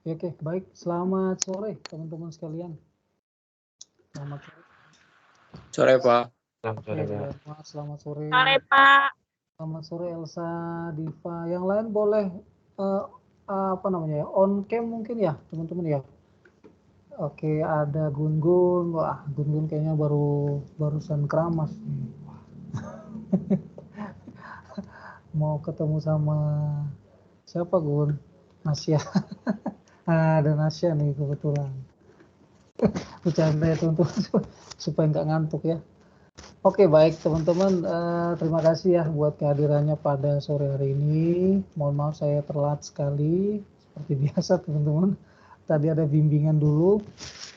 Oke, baik. Selamat sore teman-teman sekalian. Selamat sore. Sore, Pak. Selamat sore. Sore, Pak. Selamat sore Elsa, Diva. Yang lain boleh apa namanya ya? On cam mungkin ya, teman-teman ya. Oke, ada Gun-Gun. Wah, Gun-Gun kayaknya barusan keramas. Mau ketemu sama siapa, Gun? Nasya. Ada Nasya nih kebetulan. Bercanda ya teman-teman supaya nggak ngantuk ya. Oke, baik teman-teman, terima kasih ya buat kehadirannya pada sore hari ini. Mohon maaf saya telat sekali, seperti biasa teman-teman. Tadi ada bimbingan dulu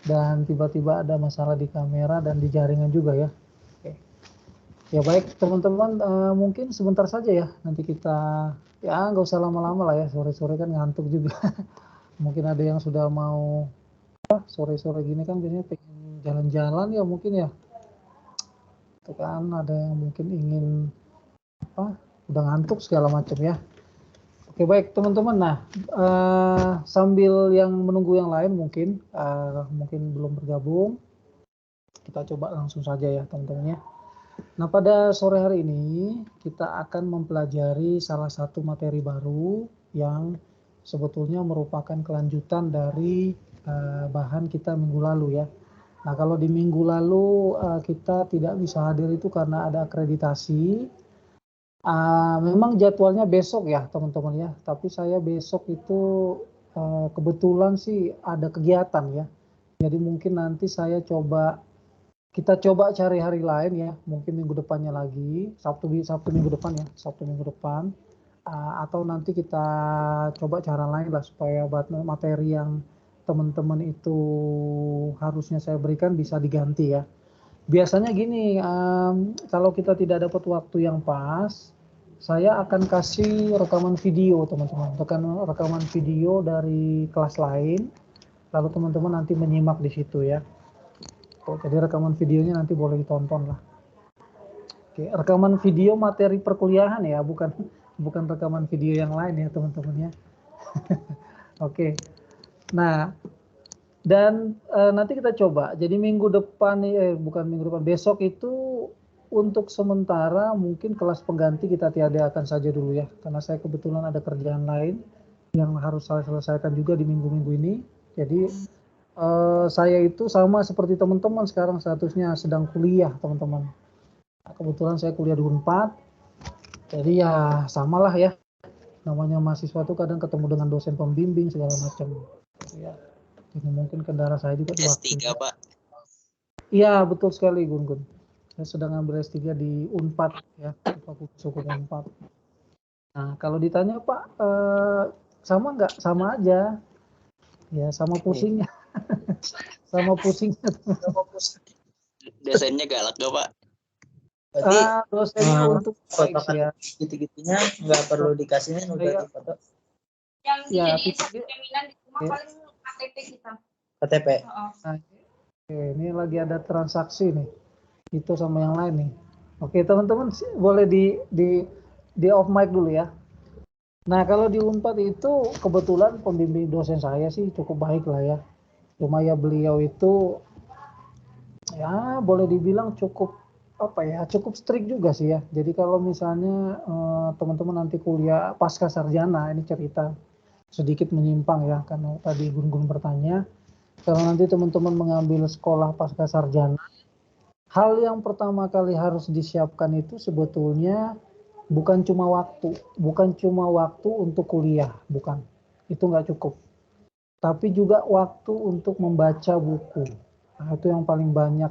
dan tiba-tiba ada masalah di kamera dan di jaringan juga ya. Oke. Ya baik teman-teman, mungkin sebentar saja ya. Nanti kita ya nggak usah lama-lama lah ya. Sore-sore kan ngantuk juga. Mungkin ada yang sudah mau sore-sore gini kan biasanya pengen jalan-jalan ya mungkin ya. Itu kan ada yang mungkin ingin udah ngantuk segala macam ya. Oke, baik teman-teman. Nah, sambil yang menunggu yang lain mungkin belum bergabung, kita coba langsung saja ya teman-teman ya. Nah, pada sore hari ini kita akan mempelajari salah satu materi baru yang sebetulnya merupakan kelanjutan dari bahan kita minggu lalu ya. Nah, kalau di minggu lalu kita tidak bisa hadir itu karena ada akreditasi. Memang jadwalnya besok ya teman-teman ya, tapi saya besok itu kebetulan sih ada kegiatan ya. Jadi mungkin nanti kita coba cari hari lain ya, mungkin minggu depannya lagi, Sabtu minggu depan ya, Sabtu minggu depan. Atau nanti kita coba cara lain lah supaya materi yang teman-teman itu harusnya saya berikan bisa diganti ya. Biasanya gini, kalau kita tidak dapat waktu yang pas, saya akan kasih rekaman video teman-teman, rekaman video dari kelas lain, lalu teman-teman nanti menyimak di situ ya. Jadi rekaman videonya nanti boleh ditonton lah. Oke, rekaman video materi perkuliahan ya, bukan rekaman video yang lain ya teman-teman ya. Oke, nah dan nanti kita coba. Jadi besok itu untuk sementara mungkin kelas pengganti kita tiadakan saja dulu ya, karena saya kebetulan ada kerjaan lain yang harus saya selesaikan juga di minggu-minggu ini. Jadi saya itu sama seperti teman-teman sekarang statusnya sedang kuliah teman-teman. Nah, kebetulan saya kuliah di Unpad, jadi ya samalah ya. Namanya mahasiswa itu kadang ketemu dengan dosen pembimbing segala macam. Ya, jadi mungkin kendala saya juga di waktu. S3 Pak. Iya betul sekali Gun. Saya sedang ngambil S3 di Unpad ya, di Fakultas Hukum Unpad. Nah kalau ditanya Pak, sama nggak? Sama aja. Ya sama pusingnya. Sama pusingnya. Dosennya galak gak Pak? Berarti dosennya untuk baik ya. gitu-gitunya nggak perlu dikasihnya udah di foto. Yang Ya, dijadiin seminar di rumah paling KTP kita. KTP. Nah, oke, ini lagi ada transaksi nih. Itu sama yang lain nih. Oke, teman-teman boleh di off mic dulu ya. Nah, kalau di Unpad itu kebetulan pembimbing dosen saya sih cukup baik lah ya. Cuma ya beliau itu ya boleh dibilang cukup strict juga sih ya. Jadi kalau misalnya teman-teman nanti kuliah pasca sarjana, ini cerita sedikit menyimpang ya, karena tadi Gun bertanya, kalau nanti teman-teman mengambil sekolah pasca sarjana, hal yang pertama kali harus disiapkan itu sebetulnya bukan cuma waktu untuk kuliah, bukan. Itu nggak cukup. Tapi juga waktu untuk membaca buku. Nah, itu yang paling banyak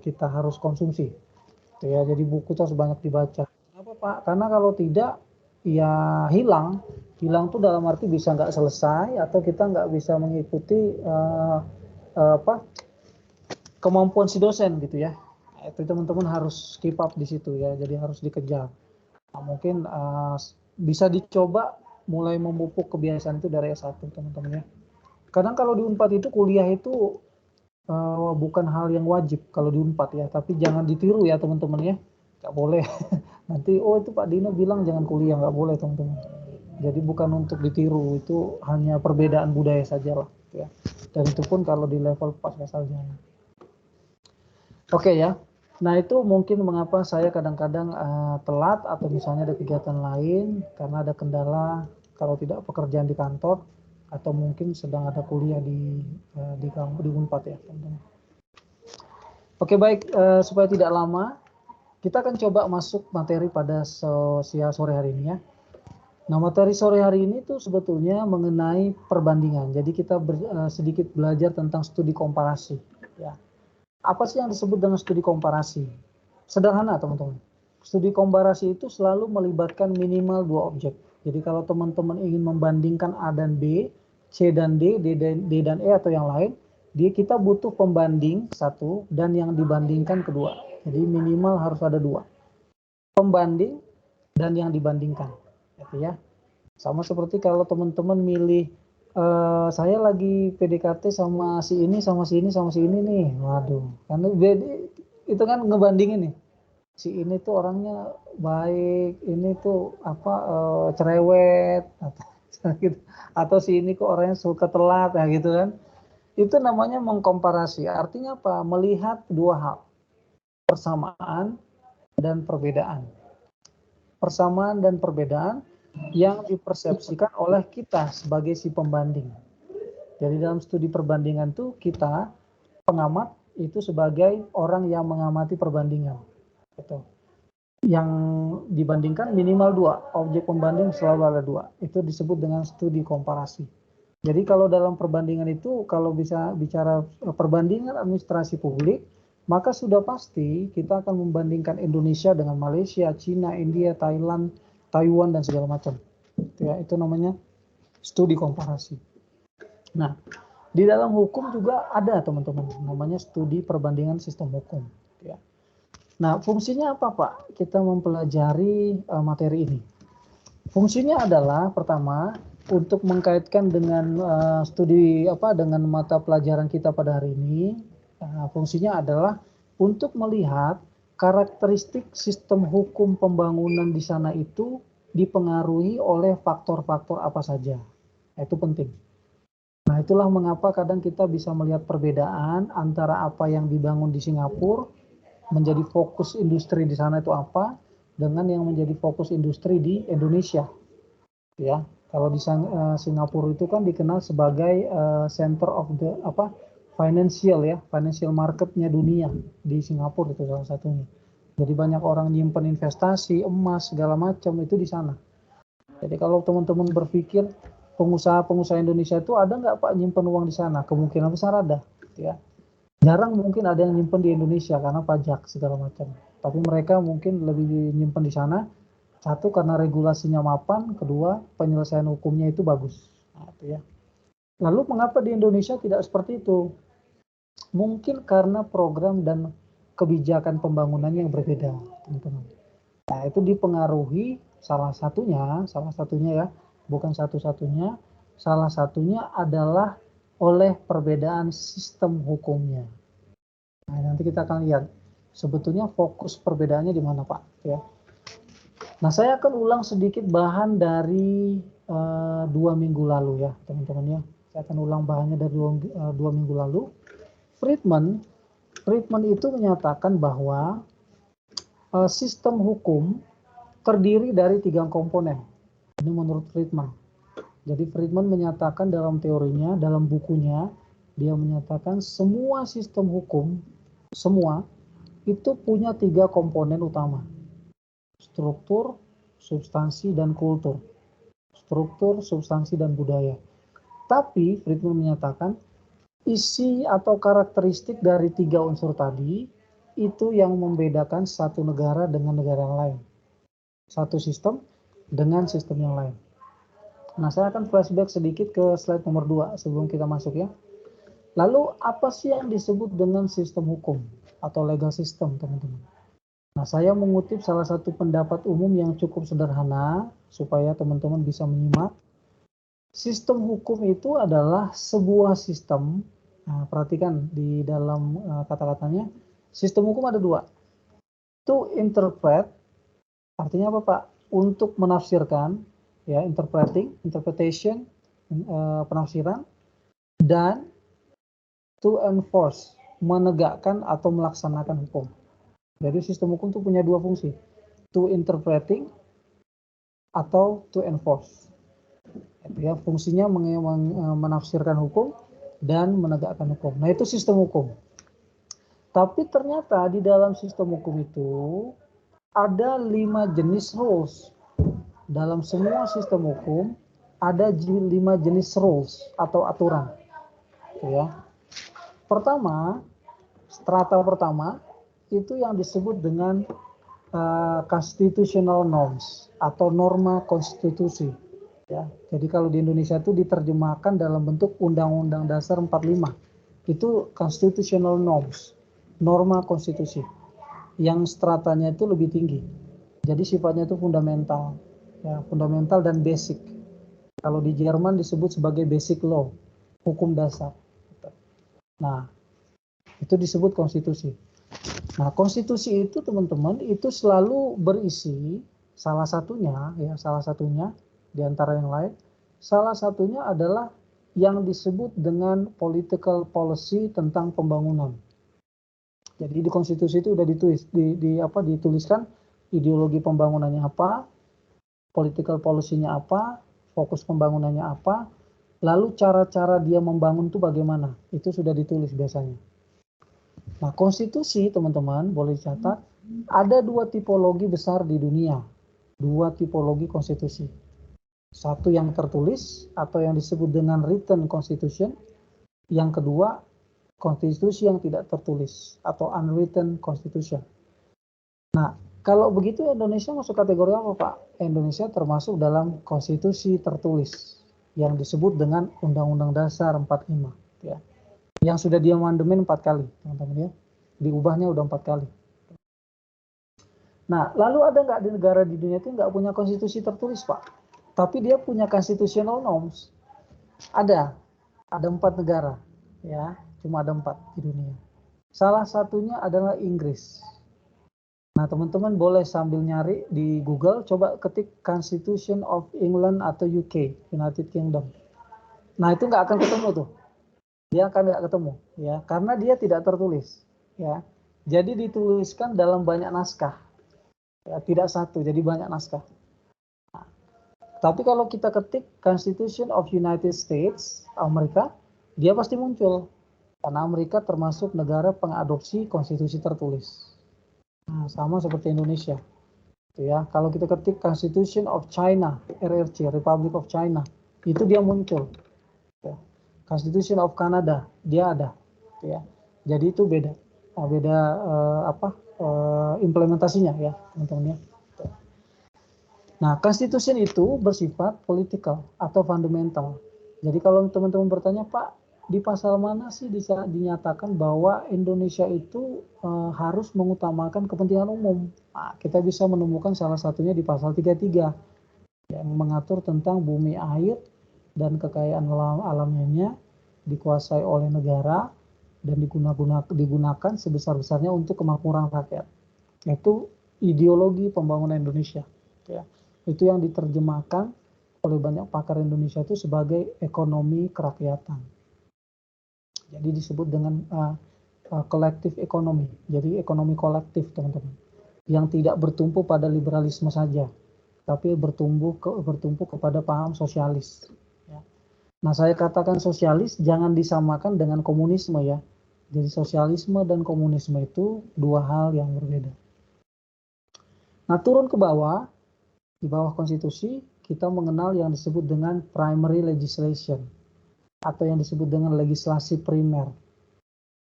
kita harus konsumsi. Ya, jadi buku itu harus banyak dibaca. Kenapa Pak? Karena kalau tidak, ya hilang tuh dalam arti bisa nggak selesai atau kita nggak bisa mengikuti kemampuan si dosen gitu ya. Itu teman-teman harus keep up di situ ya, jadi harus dikejar. Nah, mungkin bisa dicoba mulai memupuk kebiasaan itu dari S1 teman-teman ya. Kadang kalau di Unpad itu kuliah itu bukan hal yang wajib kalau di Unpad ya, tapi jangan ditiru ya teman-teman ya, nggak boleh. Nanti itu Pak Dino bilang jangan kuliah, nggak boleh teman-teman. Jadi bukan untuk ditiru, itu hanya perbedaan budaya saja lah, gitu ya. Dan itu pun kalau di level pasca sarjana. Oke ya. Nah itu mungkin mengapa saya kadang-kadang telat atau misalnya ada kegiatan lain karena ada kendala, kalau tidak pekerjaan di kantor atau mungkin sedang ada kuliah di kampus di Unpad ya teman-teman. Oke baik, supaya tidak lama kita akan coba masuk materi pada sore hari ini ya. Nah materi sore hari ini tuh sebetulnya mengenai perbandingan. Jadi kita sedikit belajar tentang studi komparasi ya. Apa sih yang disebut dengan studi komparasi? Sederhana teman-teman. Studi komparasi itu selalu melibatkan minimal 2 objek. Jadi kalau teman-teman ingin membandingkan A dan B, C dan D, D dan E atau yang lain, kita butuh pembanding satu dan yang dibandingkan kedua. Jadi minimal harus ada 2. Pembanding dan yang dibandingkan. Gitu ya. Sama seperti kalau teman-teman milih saya lagi PDKT sama si ini nih, waduh, karena itu kan ngebandingin nih, si ini tuh orangnya baik, ini tuh cerewet, atau si ini kok orangnya suka telat, ya gitu kan, itu namanya mengkomparasi. Artinya apa? Melihat 2 hal, persamaan dan perbedaan. Persamaan dan perbedaan yang dipersepsikan oleh kita sebagai si pembanding. Jadi dalam studi perbandingan itu kita pengamat itu sebagai orang yang mengamati perbandingan. Gitu. Yang dibandingkan minimal 2, objek pembanding selalu ada 2. Itu disebut dengan studi komparasi. Jadi kalau dalam perbandingan itu, kalau bisa bicara perbandingan administrasi publik, maka sudah pasti kita akan membandingkan Indonesia dengan Malaysia, Cina, India, Thailand, Taiwan dan segala macam. Ya, itu namanya studi komparasi. Nah, di dalam hukum juga ada teman-teman, namanya studi perbandingan sistem hukum. Ya. Nah, fungsinya apa Pak? Kita mempelajari materi ini. Fungsinya adalah pertama untuk mengkaitkan dengan dengan mata pelajaran kita pada hari ini. Fungsinya adalah untuk melihat karakteristik sistem hukum pembangunan di sana itu dipengaruhi oleh faktor-faktor apa saja. Itu penting. Nah, itulah mengapa kadang kita bisa melihat perbedaan antara apa yang dibangun di Singapura, menjadi fokus industri di sana itu apa, dengan yang menjadi fokus industri di Indonesia. Ya, kalau di Singapura itu kan dikenal sebagai center of the financial marketnya dunia, di Singapura itu salah satunya. Jadi banyak orang nyimpen investasi, emas, segala macam itu di sana. Jadi kalau teman-teman berpikir pengusaha-pengusaha Indonesia itu ada nggak Pak nyimpen uang di sana? Kemungkinan besar ada. Ya. Jarang mungkin ada yang nyimpen di Indonesia karena pajak segala macam. Tapi mereka mungkin lebih nyimpen di sana. Satu karena regulasinya mapan, kedua penyelesaian hukumnya itu bagus. Nah, itu ya. Lalu mengapa di Indonesia tidak seperti itu? Mungkin karena program dan kebijakan pembangunannya yang berbeda, teman-teman. Nah, itu dipengaruhi salah satunya ya, bukan satu-satunya, salah satunya adalah oleh perbedaan sistem hukumnya. Nah, nanti kita akan lihat sebetulnya fokus perbedaannya di mana Pak. Ya. Nah, saya akan ulang sedikit bahan dari 2 minggu lalu ya teman-teman ya. Saya akan ulang bahannya dari 2 minggu lalu. Friedman itu menyatakan bahwa sistem hukum terdiri dari 3 komponen. Ini menurut Friedman. Jadi Friedman menyatakan dalam teorinya, dalam bukunya, dia menyatakan semua sistem hukum, semua itu punya 3 komponen utama. Struktur, substansi, dan kultur. Struktur, substansi, dan budaya. Tapi Friedman menyatakan isi atau karakteristik dari 3 unsur tadi itu yang membedakan satu negara dengan negara yang lain. Satu sistem dengan sistem yang lain. Nah, saya akan flashback sedikit ke slide nomor 2 sebelum kita masuk ya. Lalu, apa sih yang disebut dengan sistem hukum atau legal system, teman-teman? Nah, saya mengutip salah satu pendapat umum yang cukup sederhana supaya teman-teman bisa menyimak. Sistem hukum itu adalah sebuah sistem. Nah, perhatikan di dalam kata-katanya. Sistem hukum ada 2. To interpret, artinya apa Pak? Untuk menafsirkan, ya, interpretation, penafsiran, dan to enforce, menegakkan atau melaksanakan hukum. Jadi sistem hukum itu punya dua fungsi, to interpreting atau to enforce. Ya, fungsinya menafsirkan hukum dan menegakkan hukum. Nah, itu sistem hukum. Tapi ternyata di dalam sistem hukum itu ada 5 jenis rules. Dalam semua sistem hukum ada 5 jenis rules atau aturan. Ya. Pertama, strata pertama itu yang disebut dengan constitutional norms atau norma konstitusi. Ya, jadi kalau di Indonesia itu diterjemahkan dalam bentuk Undang-Undang Dasar 45. Itu constitutional norms, norma konstitusi. Yang stratanya itu lebih tinggi. Jadi sifatnya itu fundamental, ya, fundamental dan basic. Kalau di Jerman disebut sebagai basic law, hukum dasar. Nah, itu disebut konstitusi. Nah, konstitusi itu teman-teman itu selalu berisi salah satunya di antara yang lain, salah satunya adalah yang disebut dengan political policy tentang pembangunan. Jadi di konstitusi itu sudah dituliskan ideologi pembangunannya apa, political policy-nya apa, fokus pembangunannya apa, lalu cara-cara dia membangun itu bagaimana. Itu sudah ditulis biasanya. Nah, konstitusi teman-teman boleh dicatat, ada 2 tipologi besar di dunia. 2 tipologi konstitusi. Satu yang tertulis atau yang disebut dengan written constitution. Yang kedua, konstitusi yang tidak tertulis atau unwritten constitution. Nah, kalau begitu Indonesia masuk kategori apa, Pak? Indonesia termasuk dalam konstitusi tertulis yang disebut dengan Undang-Undang Dasar 45, ya. Yang sudah diamandemen 4 kali, teman-teman ya. Diubahnya udah 4 kali. Nah, lalu ada nggak di negara di dunia itu nggak punya konstitusi tertulis, Pak? Tapi dia punya constitutional norms. Ada 4 negara, ya. Cuma ada 4 di dunia. Salah satunya adalah Inggris. Nah, teman-teman boleh sambil nyari di Google, coba ketik Constitution of England atau UK, United Kingdom. Nah, itu nggak akan ketemu tuh. Dia akan nggak ketemu, ya, karena dia tidak tertulis, ya. Jadi dituliskan dalam banyak naskah, ya, tidak satu, jadi banyak naskah. Nah, tapi kalau kita ketik Constitution of United States, Amerika, dia pasti muncul. Karena Amerika termasuk negara pengadopsi konstitusi tertulis. Nah, sama seperti Indonesia. Ya, kalau kita ketik Constitution of China, RRC, Republic of China, itu dia muncul. Ya. Constitution of Canada, dia ada. Ya. Jadi itu beda. Nah, beda implementasinya ya, teman-teman ya. Nah, Constitution itu bersifat political atau fundamental. Jadi kalau teman-teman bertanya, Pak, di pasal mana sih dinyatakan bahwa Indonesia itu harus mengutamakan kepentingan umum? Nah, kita bisa menemukan salah satunya di pasal 33 yang mengatur tentang bumi, air, dan kekayaan alamnya dikuasai oleh negara dan digunakan sebesar-besarnya untuk kemakmuran rakyat. Itu ideologi pembangunan Indonesia. Ya. Itu yang diterjemahkan oleh banyak pakar Indonesia itu sebagai ekonomi kerakyatan. Jadi disebut dengan kolektif ekonomi. Jadi ekonomi kolektif, teman-teman. Yang tidak bertumpu pada liberalisme saja, tapi bertumpu kepada paham sosialis. Ya. Nah, saya katakan sosialis jangan disamakan dengan komunisme ya. Jadi sosialisme dan komunisme itu 2 hal yang berbeda. Nah, turun ke bawah, di bawah konstitusi, kita mengenal yang disebut dengan primary legislation, atau yang disebut dengan legislasi primer.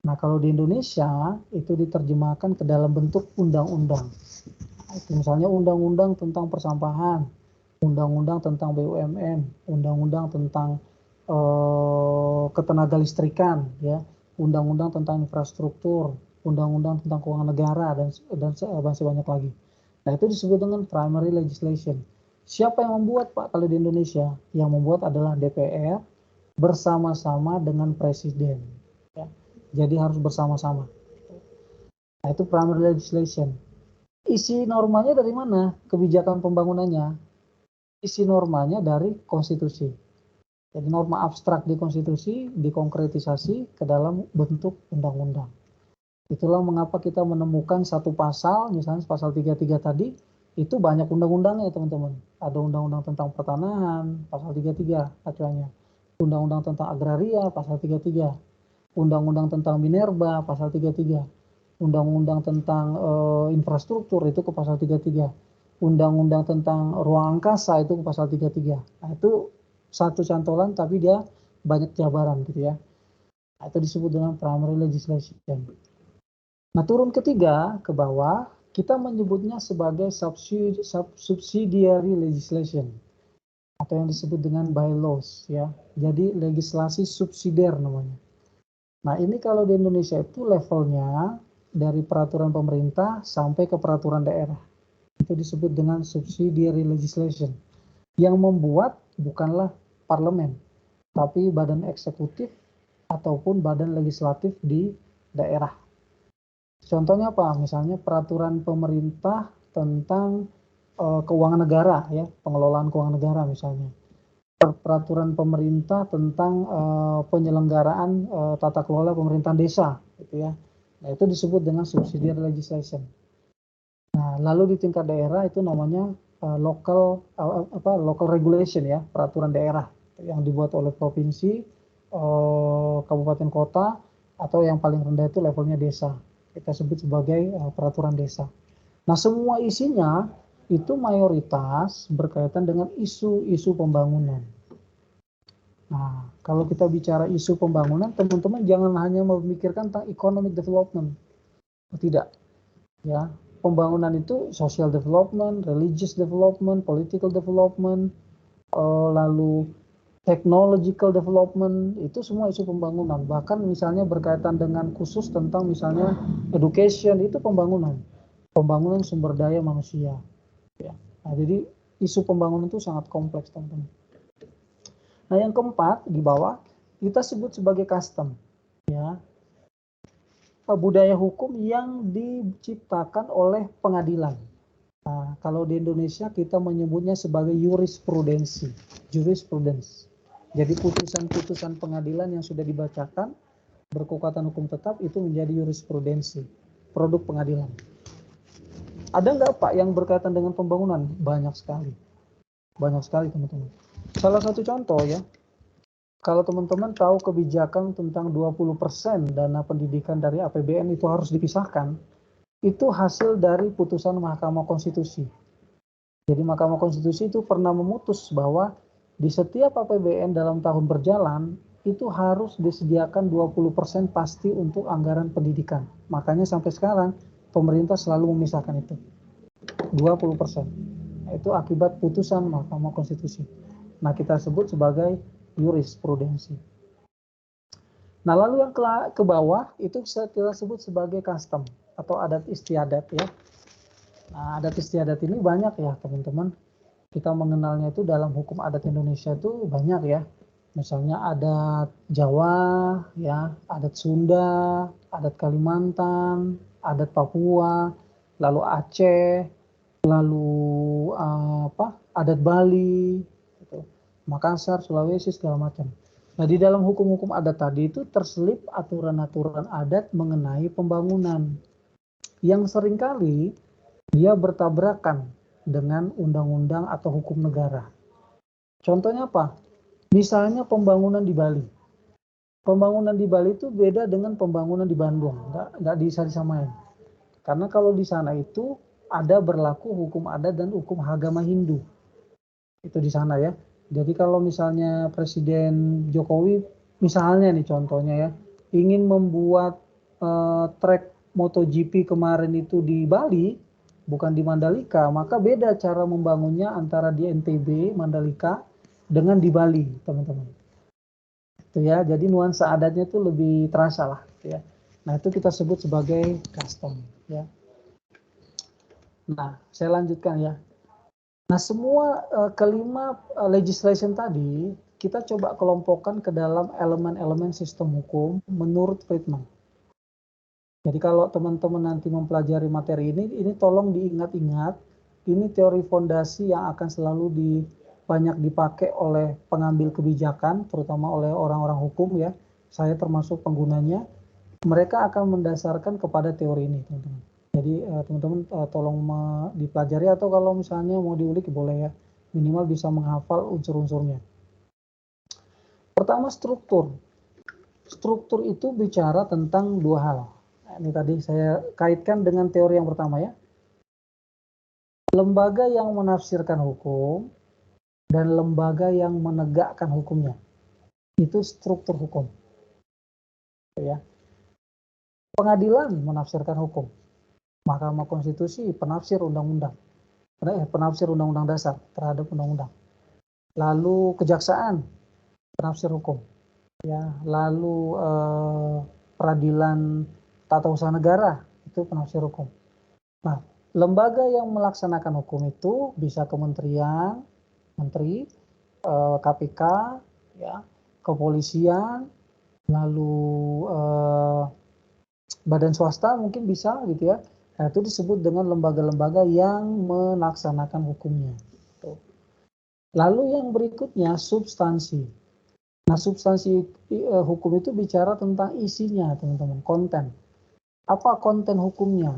Nah, kalau di Indonesia itu diterjemahkan ke dalam bentuk undang-undang. Misalnya undang-undang tentang persampahan, undang-undang tentang BUMN, undang-undang tentang ketenaga listrikan, ya, undang-undang tentang infrastruktur, undang-undang tentang keuangan negara dan masih banyak lagi. Nah, itu disebut dengan primary legislation. Siapa yang membuat, Pak, kalau di Indonesia? Yang membuat adalah DPR bersama-sama dengan presiden. Ya. Jadi harus bersama-sama. Nah, itu primary legislation. Isi normanya dari mana? Kebijakan pembangunannya. isi normanya dari konstitusi. Jadi norma abstrak di konstitusi dikonkretisasi ke dalam bentuk undang-undang. Itulah mengapa kita menemukan satu pasal, misalnya pasal 33 tadi, itu banyak undang-undangnya teman-teman. Ada undang-undang tentang pertanahan, pasal 33 acuannya. Undang-undang tentang agraria, pasal 33. Undang-undang tentang minerba, pasal 33. Undang-undang tentang infrastruktur, itu ke pasal 33. Undang-undang tentang ruang angkasa, itu ke pasal 33. Nah, itu satu cantolan, tapi dia banyak jabaran gitu ya. Nah, itu disebut dengan primary legislation. Nah, turun ketiga ke bawah, kita menyebutnya sebagai subsidiary legislation atau yang disebut dengan bylaws ya. Jadi legislasi subsidiar namanya. Nah, ini kalau di Indonesia itu levelnya dari peraturan pemerintah sampai ke peraturan daerah. Itu disebut dengan subsidiary legislation. Yang membuat bukanlah parlemen, tapi badan eksekutif ataupun badan legislatif di daerah. Contohnya apa? Misalnya peraturan pemerintah tentang keuangan negara ya, pengelolaan keuangan negara misalnya. Peraturan pemerintah tentang penyelenggaraan tata kelola pemerintahan desa gitu ya. Nah, itu disebut dengan subsidiary legislation. Nah, lalu di tingkat daerah itu namanya local regulation ya, peraturan daerah yang dibuat oleh provinsi, kabupaten kota, atau yang paling rendah itu levelnya desa. Kita sebut sebagai peraturan desa. Nah, semua isinya itu mayoritas berkaitan dengan isu-isu pembangunan. Nah, kalau kita bicara isu pembangunan, teman-teman jangan hanya memikirkan tentang economic development. Tidak. Ya, pembangunan itu social development, religious development, political development, lalu technological development, itu semua isu pembangunan. Bahkan misalnya berkaitan dengan khusus tentang misalnya education, itu pembangunan sumber daya manusia ya. Nah, jadi isu pembangunan itu sangat kompleks teman-teman. Nah, yang keempat di bawah kita sebut sebagai custom ya, budaya hukum yang diciptakan oleh pengadilan. Nah, kalau di Indonesia kita menyebutnya sebagai jurisprudensi, jurisprudence. Jadi putusan-putusan pengadilan yang sudah dibacakan berkekuatan hukum tetap itu menjadi jurisprudensi, produk pengadilan. Ada nggak Pak yang berkaitan dengan pembangunan? Banyak sekali teman-teman. Salah satu contoh ya, kalau teman-teman tahu kebijakan tentang 20% dana pendidikan dari APBN itu harus dipisahkan, itu hasil dari putusan Mahkamah Konstitusi. Jadi Mahkamah Konstitusi itu pernah memutus bahwa di setiap APBN dalam tahun berjalan itu harus disediakan 20% pasti untuk anggaran pendidikan. Makanya sampai sekarang pemerintah selalu memisahkan itu. 20%. Itu akibat putusan Mahkamah Konstitusi. Nah, kita sebut sebagai jurisprudensi. Nah, lalu yang ke bawah itu kita sebut sebagai custom atau adat istiadat ya. Nah, adat istiadat ini banyak ya teman-teman. Kita mengenalnya itu dalam hukum adat Indonesia itu banyak ya. Misalnya adat Jawa ya, adat Sunda, adat Kalimantan, adat Papua, lalu Aceh, lalu adat Bali, gitu. Makassar, Sulawesi, segala macam. Nah, di dalam hukum-hukum adat tadi itu terselip aturan-aturan adat mengenai pembangunan yang seringkali dia bertabrakan dengan undang-undang atau hukum negara. Contohnya apa? Misalnya pembangunan di Bali. Pembangunan di Bali itu beda dengan pembangunan di Bandung, nggak bisa disamain. Karena kalau di sana itu ada berlaku hukum adat dan hukum agama Hindu. Itu di sana ya. Jadi kalau misalnya Presiden Jokowi, misalnya nih contohnya ya, ingin membuat trek MotoGP kemarin itu di Bali, bukan di Mandalika, maka beda cara membangunnya antara di NTB, Mandalika, dengan di Bali, teman-teman. Itu ya, jadi nuansa adatnya itu lebih terasa lah, ya. Nah, itu kita sebut sebagai custom, ya. Nah, saya lanjutkan ya. Nah, semua kelima legislation tadi kita coba kelompokkan ke dalam elemen-elemen sistem hukum menurut Friedman. Jadi kalau teman-teman nanti mempelajari materi ini tolong diingat-ingat, ini teori fondasi yang akan selalu banyak dipakai oleh pengambil kebijakan, terutama oleh orang-orang hukum ya. Saya termasuk penggunanya. Mereka akan mendasarkan kepada teori ini, teman-teman. Jadi teman-teman tolong dipelajari, atau kalau misalnya mau diulik boleh ya. Minimal bisa menghafal unsur-unsurnya. Pertama, struktur. Struktur itu bicara tentang dua hal. Nah, ini tadi saya kaitkan dengan teori yang pertama ya. Lembaga yang menafsirkan hukum dan lembaga yang menegakkan hukumnya. Itu struktur hukum. Ya. Pengadilan menafsirkan hukum. Mahkamah Konstitusi penafsir undang-undang. Penafsir undang-undang dasar terhadap undang-undang. Lalu kejaksaan penafsir hukum. Ya, lalu peradilan tata usaha negara itu penafsir hukum. Nah, lembaga yang melaksanakan hukum itu bisa kementerian, menteri, KPK, ya, kepolisian, lalu badan swasta mungkin bisa gitu ya. Nah, itu disebut dengan lembaga-lembaga yang melaksanakan hukumnya. Lalu yang berikutnya substansi. Nah, substansi hukum itu bicara tentang isinya, teman-teman, konten. Apa konten hukumnya?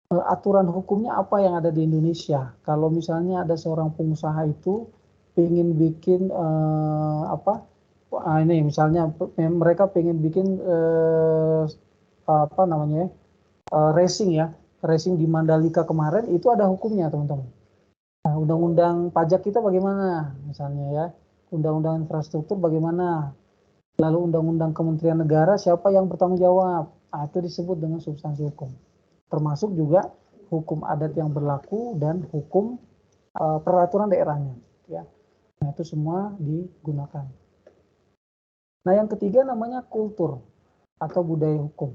Aturan hukumnya apa yang ada di Indonesia? Kalau misalnya ada seorang pengusaha itu pengen bikin ini misalnya mereka pengen bikin racing ya, racing di Mandalika kemarin itu ada hukumnya, teman-teman. Nah, undang-undang pajak kita bagaimana, misalnya ya. Undang-undang infrastruktur bagaimana, lalu undang-undang Kementerian Negara siapa yang bertanggung jawab, itu disebut dengan substansi hukum, termasuk juga hukum adat yang berlaku dan hukum peraturan daerahnya ya. Nah, itu semua digunakan. Nah, yang ketiga namanya kultur atau budaya hukum.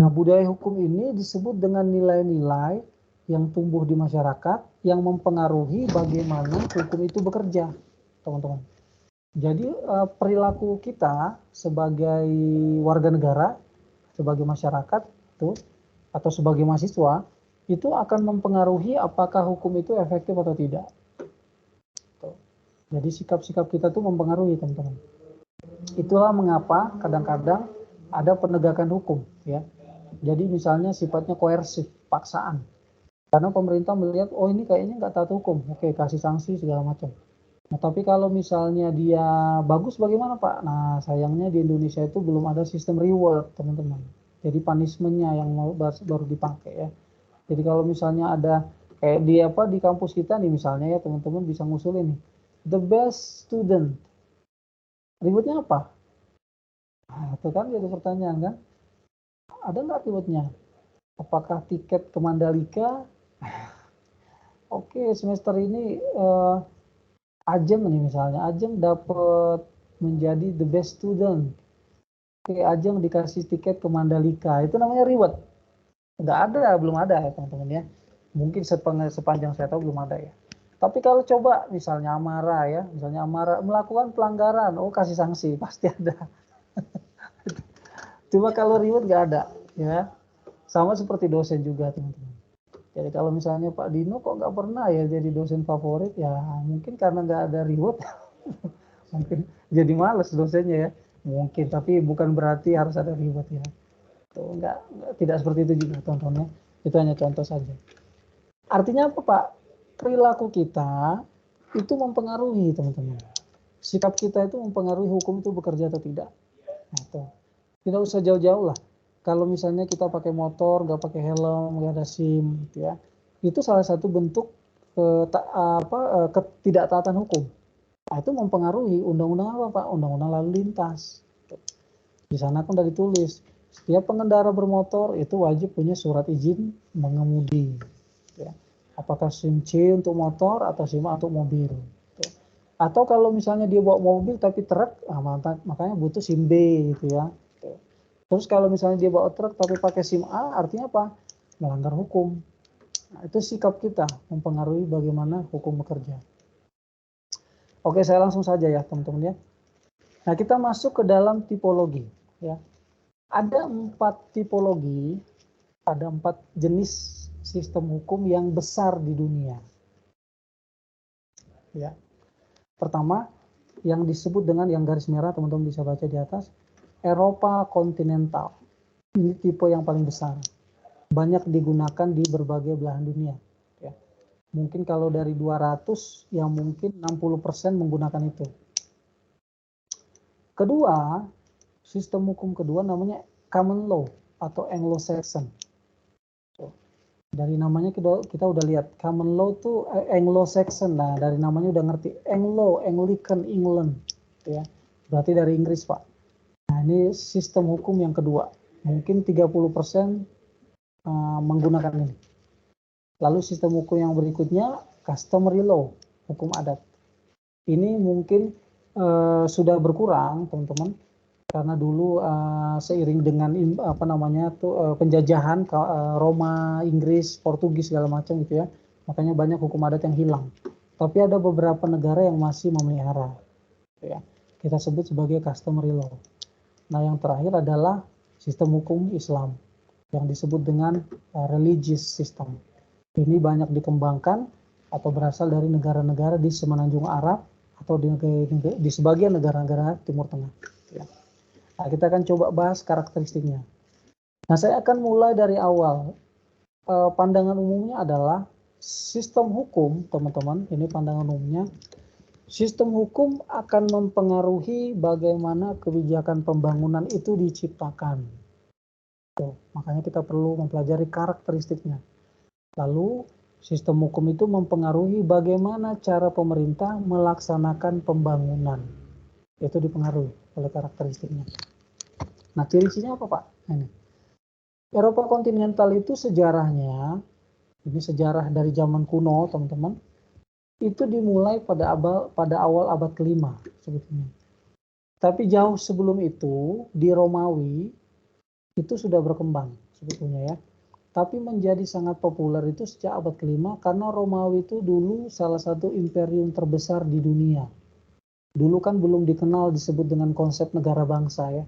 Nah, budaya hukum ini disebut dengan nilai-nilai yang tumbuh di masyarakat yang mempengaruhi bagaimana hukum itu bekerja, teman-teman. Jadi perilaku kita sebagai warga negara, sebagai masyarakat itu, atau sebagai mahasiswa, itu akan mempengaruhi apakah hukum itu efektif atau tidak. Jadi sikap-sikap kita itu mempengaruhi, teman-teman. Itulah mengapa kadang-kadang ada penegakan hukum, ya. Jadi misalnya sifatnya koersif, paksaan. Karena pemerintah melihat, oh ini kayaknya nggak taat hukum, oke kasih sanksi segala macam. Nah, tapi kalau misalnya dia bagus bagaimana Pak? Nah, sayangnya di Indonesia itu belum ada sistem reward, teman-teman. Jadi punishment-nya yang baru dipakai ya. Jadi kalau misalnya ada kayak di kampus kita nih misalnya ya, teman-teman bisa ngusulin nih. The best student. Rewardnya apa? Nah, itu kan jadi pertanyaan kan. Ada nggak rewardnya? Apakah tiket ke Mandalika? Oke, semester ini Ajeng nih misalnya, Ajeng dapat menjadi the best student. Oke, Ajeng dikasih tiket ke Mandalika, itu namanya reward. Nggak ada, belum ada ya teman-teman ya. Mungkin sepanjang saya tahu belum ada ya. Tapi kalau coba misalnya Amara ya, misalnya Amara melakukan pelanggaran, oh kasih sanksi, pasti ada. Cuma kalau reward nggak ada ya. Sama seperti dosen juga teman-teman. Jadi kalau misalnya Pak Dino kok nggak pernah ya jadi dosen favorit, ya mungkin karena nggak ada reward. Mungkin jadi males dosennya ya. Mungkin, tapi bukan berarti harus ada reward ya. Tuh, tidak seperti itu juga teman-teman ya. Itu hanya contoh saja. Artinya apa Pak? Perilaku kita itu mempengaruhi teman-teman. Sikap kita itu mempengaruhi hukum itu bekerja atau tidak. Nah, itu. Tidak usah jauh-jauh lah. Kalau misalnya kita pakai motor, nggak pakai helm, nggak ada SIM, gitu ya, itu salah satu bentuk ketidaktaatan hukum. Nah, itu mempengaruhi undang-undang apa Pak? Undang-undang lalu lintas. Di sana kan sudah ditulis, setiap pengendara bermotor itu wajib punya surat izin mengemudi. Ya. Apakah SIM C untuk motor atau SIM A untuk mobil. Atau kalau misalnya dia bawa mobil tapi truk, makanya butuh SIM B gitu ya. Terus kalau misalnya dia bawa truk tapi pakai SIM A, artinya apa? Melanggar hukum. Nah, itu sikap kita mempengaruhi bagaimana hukum bekerja. Oke, saya langsung saja ya teman-teman ya. Nah, kita masuk ke dalam tipologi. Ya. Ada 4 tipologi, ada 4 jenis sistem hukum yang besar di dunia. Ya. Pertama, yang disebut dengan yang garis merah, teman-teman bisa baca di atas, Eropa kontinental. Ini tipe yang paling besar. Banyak digunakan di berbagai belahan dunia. Ya. Mungkin kalau dari 200, yang mungkin 60% menggunakan itu. Kedua, sistem hukum kedua namanya common law atau Anglo-Saxon. Dari namanya kita udah lihat common law tuh Anglo-Saxon. Nah, dari namanya udah ngerti Anglo, Anglican England, ya. Berarti dari Inggris, Pak. Nah, ini sistem hukum yang kedua. Mungkin 30% menggunakan ini. Lalu sistem hukum yang berikutnya customary law, hukum adat. Ini mungkin sudah berkurang, teman-teman, karena dulu seiring dengan penjajahan Roma, Inggris, Portugis segala macam gitu ya, makanya banyak hukum adat yang hilang. Tapi ada beberapa negara yang masih memelihara, gitu ya. Kita sebut sebagai customary law. Nah, yang terakhir adalah sistem hukum Islam yang disebut dengan religious system. Ini banyak dikembangkan atau berasal dari negara-negara di semenanjung Arab atau di sebagian negara-negara Timur Tengah. Ya. Nah, kita akan coba bahas karakteristiknya. Nah, saya akan mulai dari awal. Pandangan umumnya adalah sistem hukum, teman-teman. Ini pandangan umumnya. Sistem hukum akan mempengaruhi bagaimana kebijakan pembangunan itu diciptakan. Tuh, makanya kita perlu mempelajari karakteristiknya. Lalu, sistem hukum itu mempengaruhi bagaimana cara pemerintah melaksanakan pembangunan. Itu dipengaruhi oleh karakteristiknya. Nah, ciri-cirinya apa, Pak? Ini. Eropa kontinental itu sejarahnya, ini sejarah dari zaman kuno, teman-teman, itu dimulai pada awal abad ke-5 sebetulnya. Tapi jauh sebelum itu, di Romawi, itu sudah berkembang sebetulnya ya. Tapi menjadi sangat populer itu sejak abad ke-5 karena Romawi itu dulu salah satu imperium terbesar di dunia. Dulu kan belum dikenal disebut dengan konsep negara bangsa ya.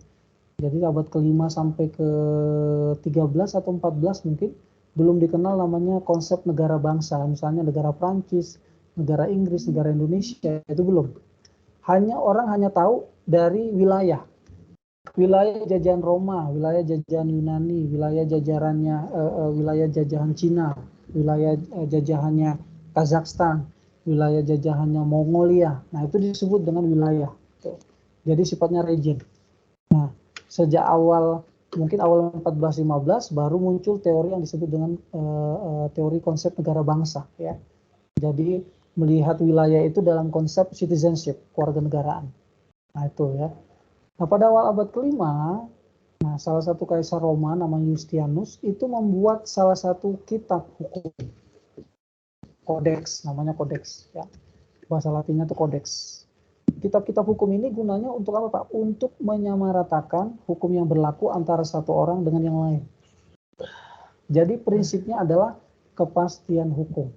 Jadi abad ke-5 sampai ke-13 atau 14 mungkin belum dikenal namanya konsep negara bangsa. Misalnya negara Prancis, negara Inggris, negara Indonesia, itu belum. Orang hanya tahu dari wilayah. Wilayah jajahan Roma, wilayah jajahan Yunani, wilayah jajahan Cina, wilayah jajahannya Kazakhstan, wilayah jajahannya Mongolia. Nah, itu disebut dengan wilayah. Jadi sifatnya region. Nah, sejak mungkin awal 14-15 baru muncul teori yang disebut dengan teori konsep negara bangsa ya. Jadi melihat wilayah itu dalam konsep citizenship, kewarganegaraan. Nah, itu ya. Nah, pada awal abad ke-5, nah, salah satu kaisar Roma namanya Justinianus itu membuat salah satu kitab hukum. Kodeks, namanya kodeks ya. Bahasa Latinnya itu kodeks. Kitab-kitab hukum ini gunanya untuk apa, Pak? Untuk menyamaratakan hukum yang berlaku antara satu orang dengan yang lain. Jadi prinsipnya adalah kepastian hukum.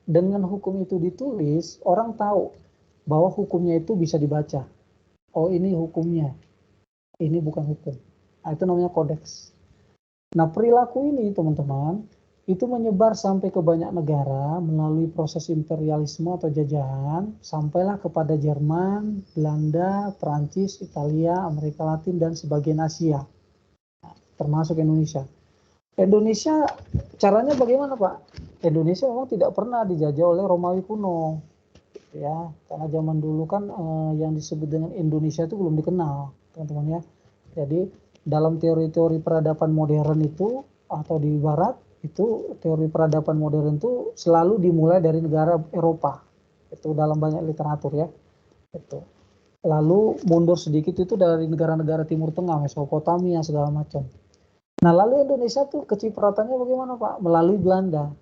Dengan hukum itu ditulis, orang tahu bahwa hukumnya itu bisa dibaca. Oh, ini hukumnya, ini bukan hukum. Nah, itu namanya kodeks. Nah, perilaku ini, teman-teman, itu menyebar sampai ke banyak negara melalui proses imperialisme atau jajahan, sampailah kepada Jerman, Belanda, Prancis, Italia, Amerika Latin, dan sebagian Asia, termasuk Indonesia. Indonesia, caranya bagaimana, Pak? Indonesia memang tidak pernah dijajah oleh Romawi kuno. Ya, karena zaman dulu kan yang disebut dengan Indonesia itu belum dikenal, teman-teman ya. Jadi dalam teori-teori peradaban modern itu atau di Barat itu teori peradaban modern itu selalu dimulai dari negara Eropa. Itu dalam banyak literatur ya. Itu. Lalu mundur sedikit itu dari negara-negara Timur Tengah, Mesopotamia segala macam. Nah, lalu Indonesia tuh kecipratannya bagaimana, Pak? Melalui Belanda.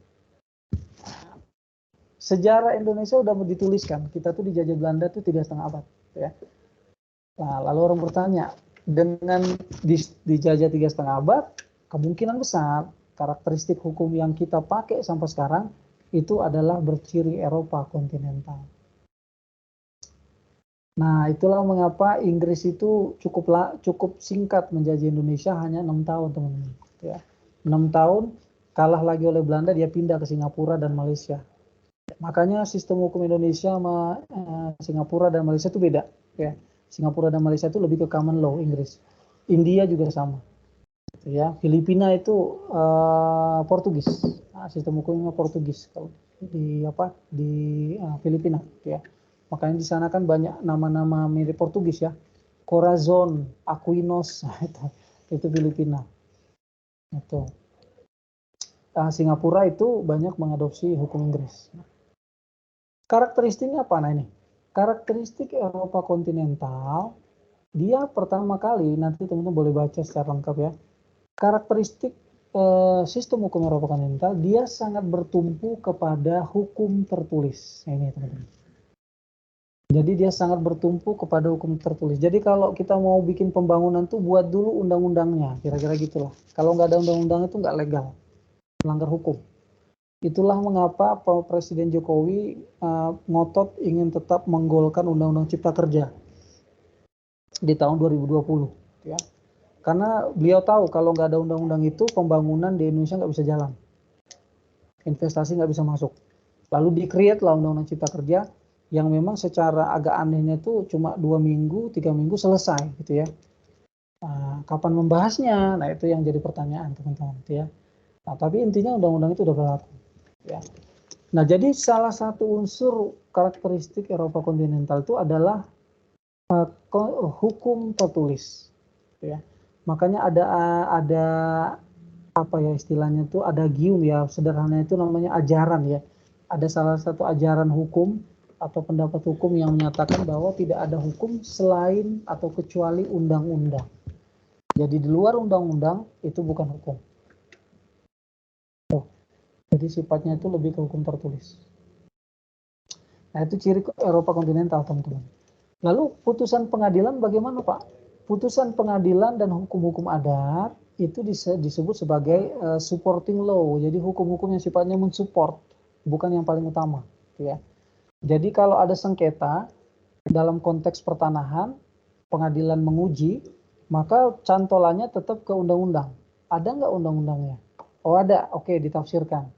Sejarah Indonesia udah dituliskan, kita tuh dijajah Belanda tuh 3,5 abad ya. Nah, lalu orang bertanya, dengan dijajah 3,5 abad, kemungkinan besar karakteristik hukum yang kita pakai sampai sekarang itu adalah berciri Eropa kontinental. Nah, itulah mengapa Inggris itu cukup singkat menjajah Indonesia, hanya 6 tahun, teman-teman ya. 6 tahun, kalah lagi oleh Belanda, dia pindah ke Singapura dan Malaysia. Makanya sistem hukum Indonesia sama Singapura dan Malaysia itu beda. Ya. Singapura dan Malaysia itu lebih ke common law Inggris. India juga sama. Ya, Filipina itu Portugis. Nah, sistem hukumnya Portugis kalau di Filipina. Ya. Makanya di sana kan banyak nama-nama mirip Portugis ya. Corazon, Aquinos, itu Filipina. Itu. Singapura itu banyak mengadopsi hukum Inggris. Karakteristiknya apa? Nah ini, karakteristik Eropa kontinental, dia pertama kali, nanti teman-teman boleh baca secara lengkap ya, karakteristik sistem hukum Eropa kontinental, dia sangat bertumpu kepada hukum tertulis. Nah, ini teman-teman. Jadi dia sangat bertumpu kepada hukum tertulis. Jadi kalau kita mau bikin pembangunan tuh buat dulu undang-undangnya, kira-kira gitulah. Kalau nggak ada undang-undang itu nggak legal, melanggar hukum. Itulah mengapa Presiden Jokowi ngotot ingin tetap menggolkan Undang-Undang Cipta Kerja di tahun 2020. Ya. Karena beliau tahu kalau nggak ada undang-undang itu pembangunan di Indonesia nggak bisa jalan, investasi nggak bisa masuk. Lalu di-create lah Undang-Undang Cipta Kerja yang memang secara agak anehnya itu cuma 2 minggu, 3 minggu selesai gitu ya. Kapan membahasnya? Nah itu yang jadi pertanyaan teman-teman ya. Nah, tapi intinya undang-undang itu udah berlaku. Ya. Nah, jadi salah satu unsur karakteristik Eropa kontinental itu adalah hukum tertulis. Ya. Makanya ada apa ya istilahnya itu ada gium ya, sederhananya itu namanya ajaran ya. Ada salah satu ajaran hukum atau pendapat hukum yang menyatakan bahwa tidak ada hukum selain atau kecuali undang-undang. Jadi di luar undang-undang itu bukan hukum. Jadi sifatnya itu lebih ke hukum tertulis. Nah itu ciri Eropa kontinental teman-teman. Lalu putusan pengadilan bagaimana Pak? Putusan pengadilan dan hukum-hukum adat itu disebut sebagai supporting law. Jadi hukum-hukum yang sifatnya mensupport, bukan yang paling utama. Ya. Jadi kalau ada sengketa dalam konteks pertanahan, pengadilan menguji, maka cantolannya tetap ke undang-undang. Ada nggak undang-undangnya? Oh ada, oke ditafsirkan.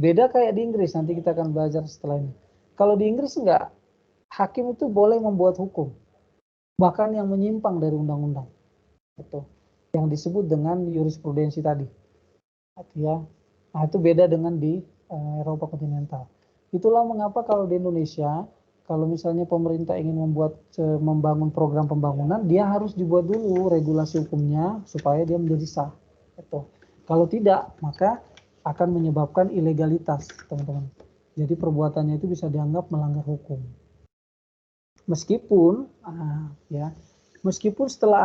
Beda kayak di Inggris, nanti kita akan belajar setelah ini. Kalau di Inggris enggak, hakim itu boleh membuat hukum, bahkan yang menyimpang dari undang-undang. Itu yang disebut dengan jurisprudensi tadi. Ya. Nah, itu beda dengan di Eropa kontinental. Itulah mengapa kalau di Indonesia, kalau misalnya pemerintah ingin membangun program pembangunan, dia harus dibuat dulu regulasi hukumnya supaya dia menjadi sah. Itu. Kalau tidak, maka akan menyebabkan ilegalitas, teman-teman. Jadi perbuatannya itu bisa dianggap melanggar hukum. Meskipun setelah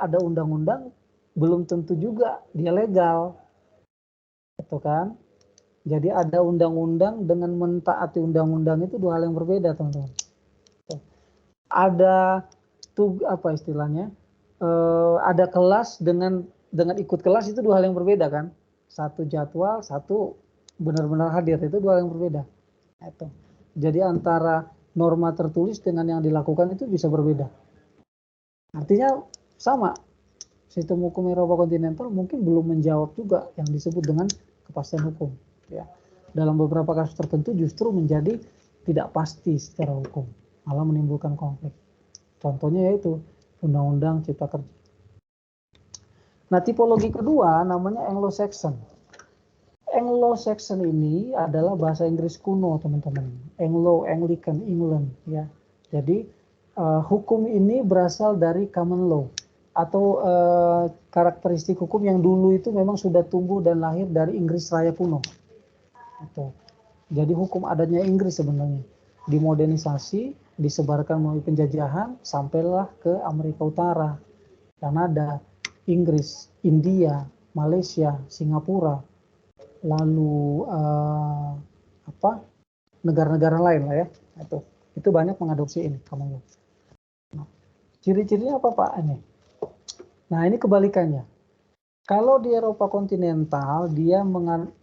ada undang-undang, belum tentu juga dia legal, itu kan? Jadi ada undang-undang dengan mentaati undang-undang itu dua hal yang berbeda, teman-teman. Ada apa istilahnya? Ada kelas dengan ikut kelas itu dua hal yang berbeda kan? Satu jadwal, satu benar-benar hadir, itu dua hal yang berbeda. Itu. Jadi antara norma tertulis dengan yang dilakukan itu bisa berbeda. Artinya sama. Sistem hukum Eropa kontinental mungkin belum menjawab juga yang disebut dengan kepastian hukum. Ya. Dalam beberapa kasus tertentu justru menjadi tidak pasti secara hukum, malah menimbulkan konflik. Contohnya yaitu Undang-Undang Cipta Kerja. Nah, tipologi kedua namanya Anglo-Saxon. Anglo-Saxon ini adalah bahasa Inggris kuno, teman-teman. Anglo-Anglican England, ya. Jadi hukum ini berasal dari common law atau karakteristik hukum yang dulu itu memang sudah tumbuh dan lahir dari Inggris Raya kuno. Itu. Jadi hukum adatnya Inggris sebenarnya dimodernisasi, disebarkan melalui penjajahan, sampailah ke Amerika Utara, Kanada, Inggris, India, Malaysia, Singapura, lalu negara-negara lain lah ya. Itu banyak mengadopsi ini common law. Nah, ciri-cirinya apa Pak ini? Nah ini kebalikannya. Kalau di Eropa kontinental dia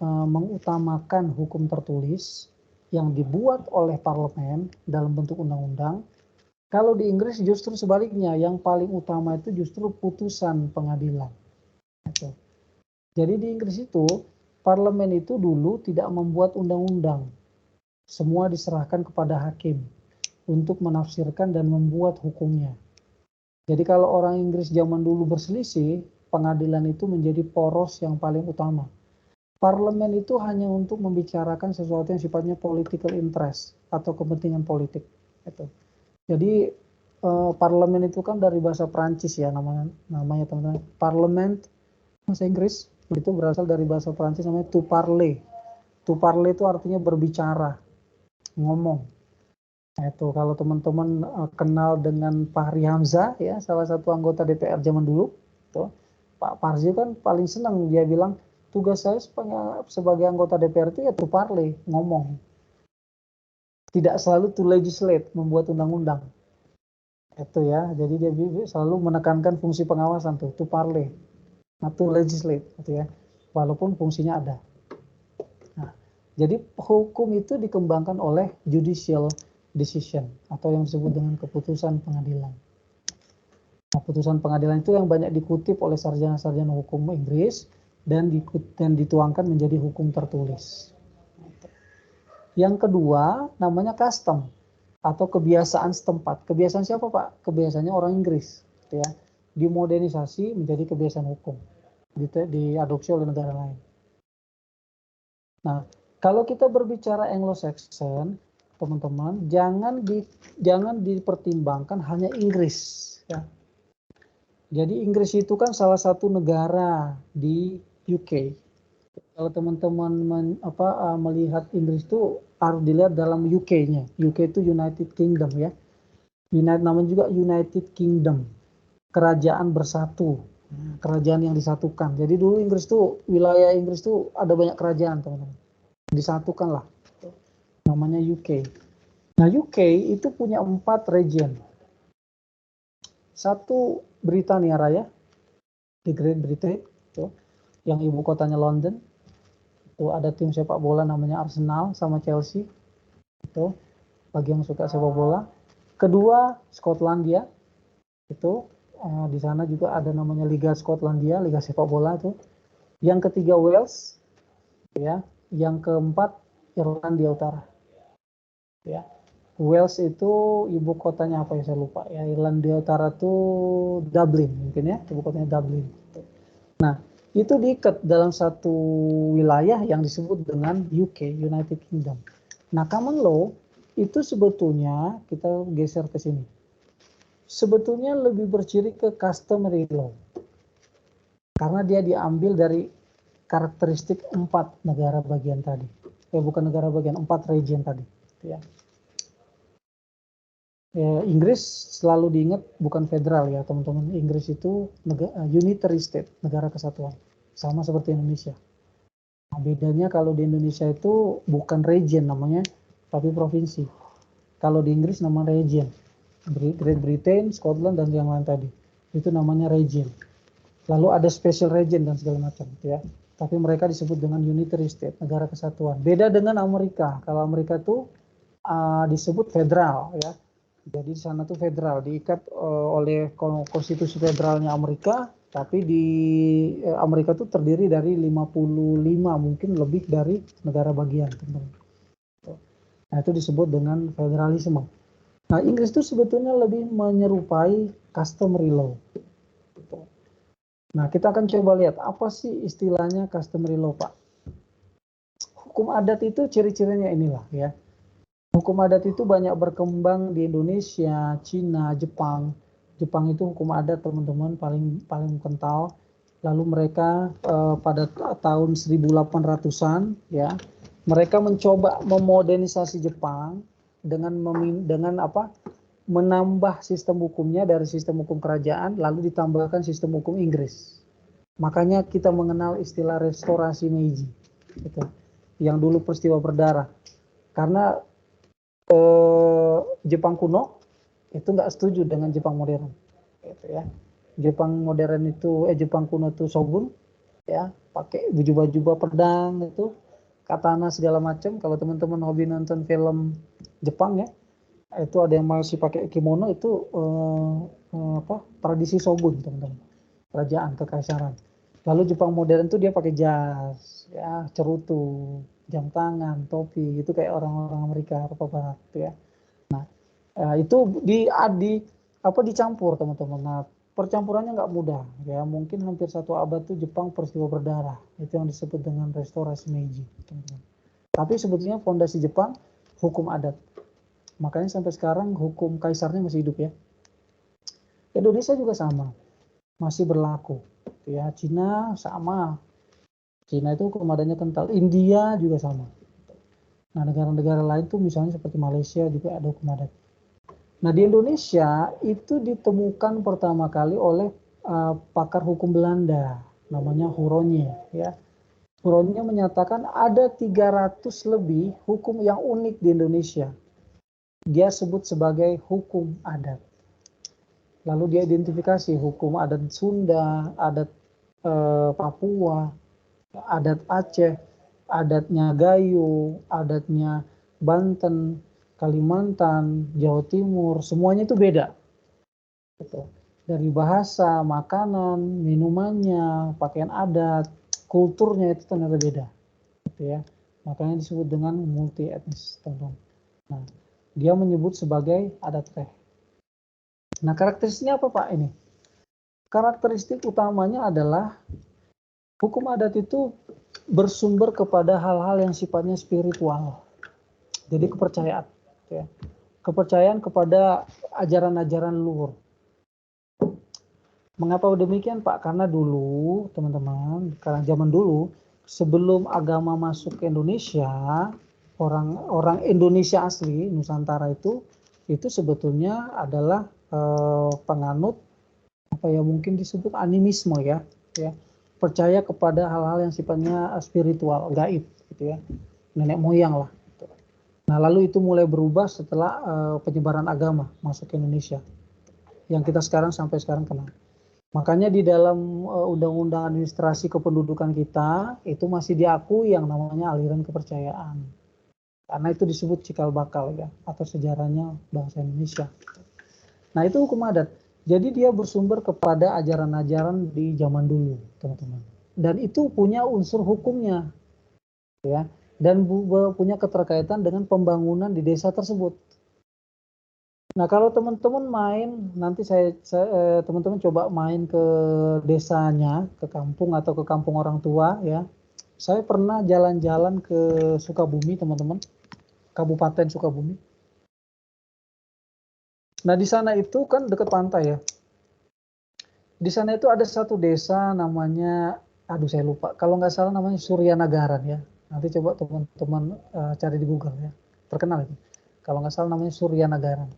mengutamakan hukum tertulis yang dibuat oleh parlemen dalam bentuk undang-undang. Kalau di Inggris justru sebaliknya, yang paling utama itu justru putusan pengadilan. Jadi di Inggris itu parlemen itu dulu tidak membuat undang-undang, Semua diserahkan kepada hakim untuk menafsirkan dan membuat hukumnya. Jadi kalau orang Inggris zaman dulu berselisih, pengadilan itu menjadi poros yang paling utama. Parlemen itu hanya untuk membicarakan sesuatu yang sifatnya political interest atau kepentingan politik. Gitu. Jadi parlemen itu kan dari bahasa Prancis ya namanya teman-teman. Parlement bahasa Inggris itu berasal dari bahasa Prancis namanya to parler. To parler itu artinya berbicara, ngomong. Nah, itu kalau teman-teman kenal dengan Fahri Hamzah ya, salah satu anggota DPR zaman dulu, tuh, Pak Parzi kan paling senang dia bilang tugas saya sebagai anggota DPR itu ya to parler, ngomong. Tidak selalu to legislate, membuat undang-undang. Itu ya, jadi dia selalu menekankan fungsi pengawasan tuh, to parler, nah to legislate, gitu ya. Walaupun fungsinya ada. Nah, jadi hukum itu dikembangkan oleh judicial decision atau yang disebut dengan keputusan pengadilan. Nah, putusan pengadilan itu yang banyak dikutip oleh sarjana-sarjana hukum Inggris dan dituangkan menjadi hukum tertulis. Yang kedua namanya custom atau kebiasaan setempat. Kebiasaan siapa Pak? Kebiasaannya orang Inggris, gitu ya. Dimodernisasi menjadi kebiasaan hukum, diadopsi oleh negara lain. Nah, kalau kita berbicara Anglo-Saxon, teman-teman, jangan dipertimbangkan hanya Inggris. Ya. Jadi Inggris itu kan salah satu negara di UK. Kalau teman-teman melihat Inggris itu harus dilihat dalam UK-nya. UK itu United Kingdom ya. Namanya juga United Kingdom. Kerajaan bersatu. Kerajaan yang disatukan. Jadi dulu Inggris itu, wilayah Inggris itu ada banyak kerajaan teman-teman. Disatukan lah. Namanya UK. Nah UK itu punya 4 region. Satu Britania Raya, di Great Britain, itu, yang ibu kotanya London. Itu ada tim sepak bola namanya Arsenal sama Chelsea. Itu bagi yang suka sepak bola. Kedua Skotlandia, itu di sana juga ada namanya Liga Skotlandia, Liga sepak bola itu. Yang ketiga Wales, ya. Yang keempat Irlandia Utara. Ya. Wales itu ibu kotanya apa ya saya lupa ya. Irlandia Utara itu Dublin mungkin ya, ibu kotanya Dublin. Nah, itu diikat dalam satu wilayah yang disebut dengan UK, United Kingdom. Nah, common law itu sebetulnya kita geser ke sini. Sebetulnya lebih berciri ke customary law. Karena dia diambil dari karakteristik 4 negara bagian tadi. Bukan negara bagian, 4 region tadi. Ya. Inggris selalu diingat bukan federal ya teman-teman. Inggris itu unitary state, negara kesatuan. Sama seperti Indonesia. Nah, bedanya kalau di Indonesia itu bukan region namanya, tapi provinsi. Kalau di Inggris nama region. Great Britain, Scotland, dan yang lain tadi. Itu namanya region. Lalu ada special region dan segala macam. Ya. Tapi mereka disebut dengan unitary state, negara kesatuan. Beda dengan Amerika. Kalau Amerika itu disebut federal ya. Jadi di sana tuh federal, diikat oleh konstitusi federalnya Amerika, tapi di Amerika tuh terdiri dari 55 mungkin lebih dari negara bagian. Nah itu disebut dengan federalisme. Nah Inggris itu sebetulnya lebih menyerupai customary law. Nah kita akan coba lihat apa sih istilahnya customary law Pak. Hukum adat itu ciri-cirinya inilah ya. Hukum adat itu banyak berkembang di Indonesia, Cina, Jepang. Jepang itu hukum adat teman-teman paling kental. Lalu mereka pada tahun 1800-an ya, mereka mencoba memodernisasi Jepang dengan menambah sistem hukumnya dari sistem hukum kerajaan lalu ditambahkan sistem hukum Inggris. Makanya kita mengenal istilah restorasi Meiji. Gitu. Yang dulu peristiwa berdarah. Karena Jepang kuno itu nggak setuju dengan Jepang modern, gitu ya. Jepang modern itu Jepang kuno itu shogun, ya, pakai baju-baju pedang itu, katana segala macam. Kalau teman-teman hobi nonton film Jepang ya, itu ada yang masih pakai kimono itu tradisi shogun teman-teman, kerajaan kekaisaran. Lalu Jepang modern itu dia pakai jas, ya, cerutu, jam tangan, topi, itu kayak orang-orang Amerika, Eropa Barat, gitu ya. Nah, itu dicampur teman-teman. Nah, percampurannya nggak mudah, ya. Mungkin hampir 1 abad tuh Jepang peristiwa berdarah. Itu yang disebut dengan restorasi Meiji, teman-teman. Tapi sebetulnya fondasi Jepang hukum adat. Makanya sampai sekarang hukum kaisarnya masih hidup ya. Indonesia juga sama, masih berlaku. Ya, Cina sama. Cina itu hukum adatnya kental. India juga sama. Nah, negara-negara lain tuh misalnya seperti Malaysia juga ada hukum adat. Nah, di Indonesia itu ditemukan pertama kali oleh pakar hukum Belanda, namanya Huronye, ya. Huronye menyatakan ada 300 lebih hukum yang unik di Indonesia. Dia sebut sebagai hukum adat. Lalu dia identifikasi hukum adat Sunda, adat Papua, adat Aceh, adatnya Gayo, adatnya Banten, Kalimantan, Jawa Timur, semuanya itu beda. Dari bahasa, makanan, minumannya, pakaian adat, kulturnya itu ternyata beda. Gitu ya. Makanya disebut dengan multi etnis, teman-teman. Nah, dia menyebut sebagai adat teh. Nah, karakteristiknya apa Pak ini? Karakteristik utamanya adalah hukum adat itu bersumber kepada hal-hal yang sifatnya spiritual. Jadi kepercayaan. Ya. Kepercayaan kepada ajaran-ajaran luhur. Mengapa demikian Pak? Karena dulu teman-teman, karena zaman dulu sebelum agama masuk ke Indonesia, orang Indonesia asli Nusantara itu sebetulnya adalah penganut apa ya mungkin disebut animisme ya, percaya kepada hal-hal yang sifatnya spiritual, gaib gitu ya, nenek moyang lah. Nah lalu itu mulai berubah setelah penyebaran agama masuk ke Indonesia, yang kita sampai sekarang kenal. Makanya di dalam undang-undang administrasi kependudukan kita itu masih diakui yang namanya aliran kepercayaan. Karena itu disebut cikal bakal ya, atau sejarahnya bangsa Indonesia. Nah itu hukum adat. Jadi dia bersumber kepada ajaran-ajaran di zaman dulu, teman-teman. Dan itu punya unsur hukumnya, ya. Dan punya keterkaitan dengan pembangunan di desa tersebut. Nah kalau teman-teman main, nanti teman-teman coba main ke desanya, ke kampung atau ke kampung orang tua ya. Saya pernah jalan-jalan ke Sukabumi teman-teman, Kabupaten Sukabumi. Nah di sana itu kan dekat pantai ya. Di sana itu ada satu desa namanya, saya lupa, kalau nggak salah namanya Suryanagaran ya. Nanti coba teman-teman cari di Google ya, terkenal itu. Kalau nggak salah namanya Suryanagaran.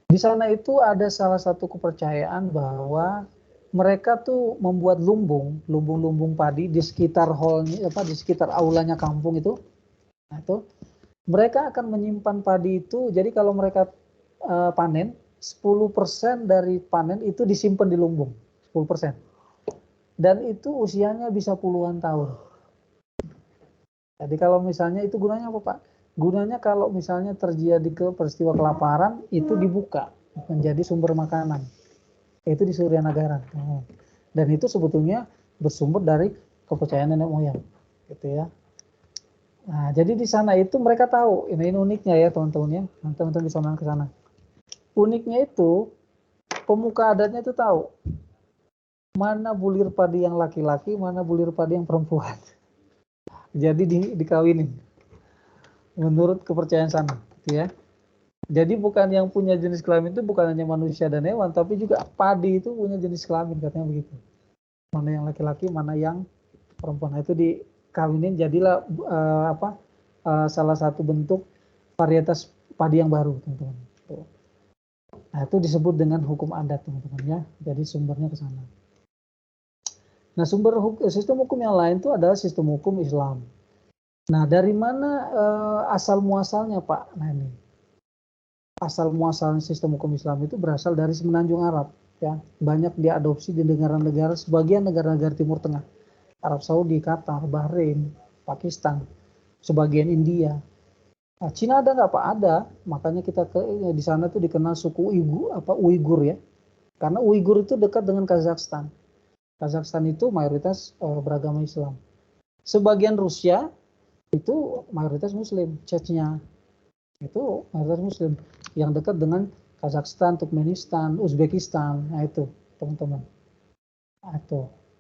Di sana itu ada salah satu kepercayaan bahwa mereka tuh membuat lumbung padi di sekitar hallnya, di sekitar aulanya kampung itu. Nah, itu mereka akan menyimpan padi itu. Jadi kalau mereka panen, 10% dari panen itu disimpan di lumbung, 10%. Dan itu usianya bisa puluhan tahun. Jadi kalau misalnya itu gunanya apa Pak? Gunanya kalau misalnya terjadi peristiwa kelaparan, itu dibuka menjadi sumber makanan. Itu di Suryanagaran. Dan itu sebetulnya bersumber dari kepercayaan nenek moyang. Gitu ya. Nah, jadi di sana itu mereka tahu, ini uniknya ya teman-teman ya. Teman-teman bisa main ke sana. Uniknya itu, pemuka adatnya itu tahu mana bulir padi yang laki-laki, mana bulir padi yang perempuan. Jadi dikawinin menurut kepercayaan sana, gitu ya. Jadi bukan yang punya jenis kelamin itu bukan hanya manusia dan hewan, tapi juga padi itu punya jenis kelamin, katanya begitu. Mana yang laki-laki, mana yang perempuan. Nah, itu dikawinin, jadilah salah satu bentuk varietas padi yang baru, teman-teman. Nah, itu disebut dengan hukum adat, teman-teman ya. Jadi sumbernya ke sana. Nah, sistem hukum yang lain itu adalah sistem hukum Islam. Nah, dari mana asal muasalnya, Pak? Nah, ini. Asal muasal sistem hukum Islam itu berasal dari semenanjung Arab, ya. Banyak diadopsi di negara-negara, sebagian negara-negara Timur Tengah. Arab Saudi, Qatar, Bahrain, Pakistan, sebagian India. Nah, Cina ada nggak Pak? Ada. Makanya kita di sana tuh dikenal suku Uighur ya. Karena Uighur itu dekat dengan itu mayoritas Muslim, church-nya itu mayoritas Muslim yang dekat dengan Kazakhstan, Turkmenistan, Uzbekistan. Nah itu teman-teman. Nah,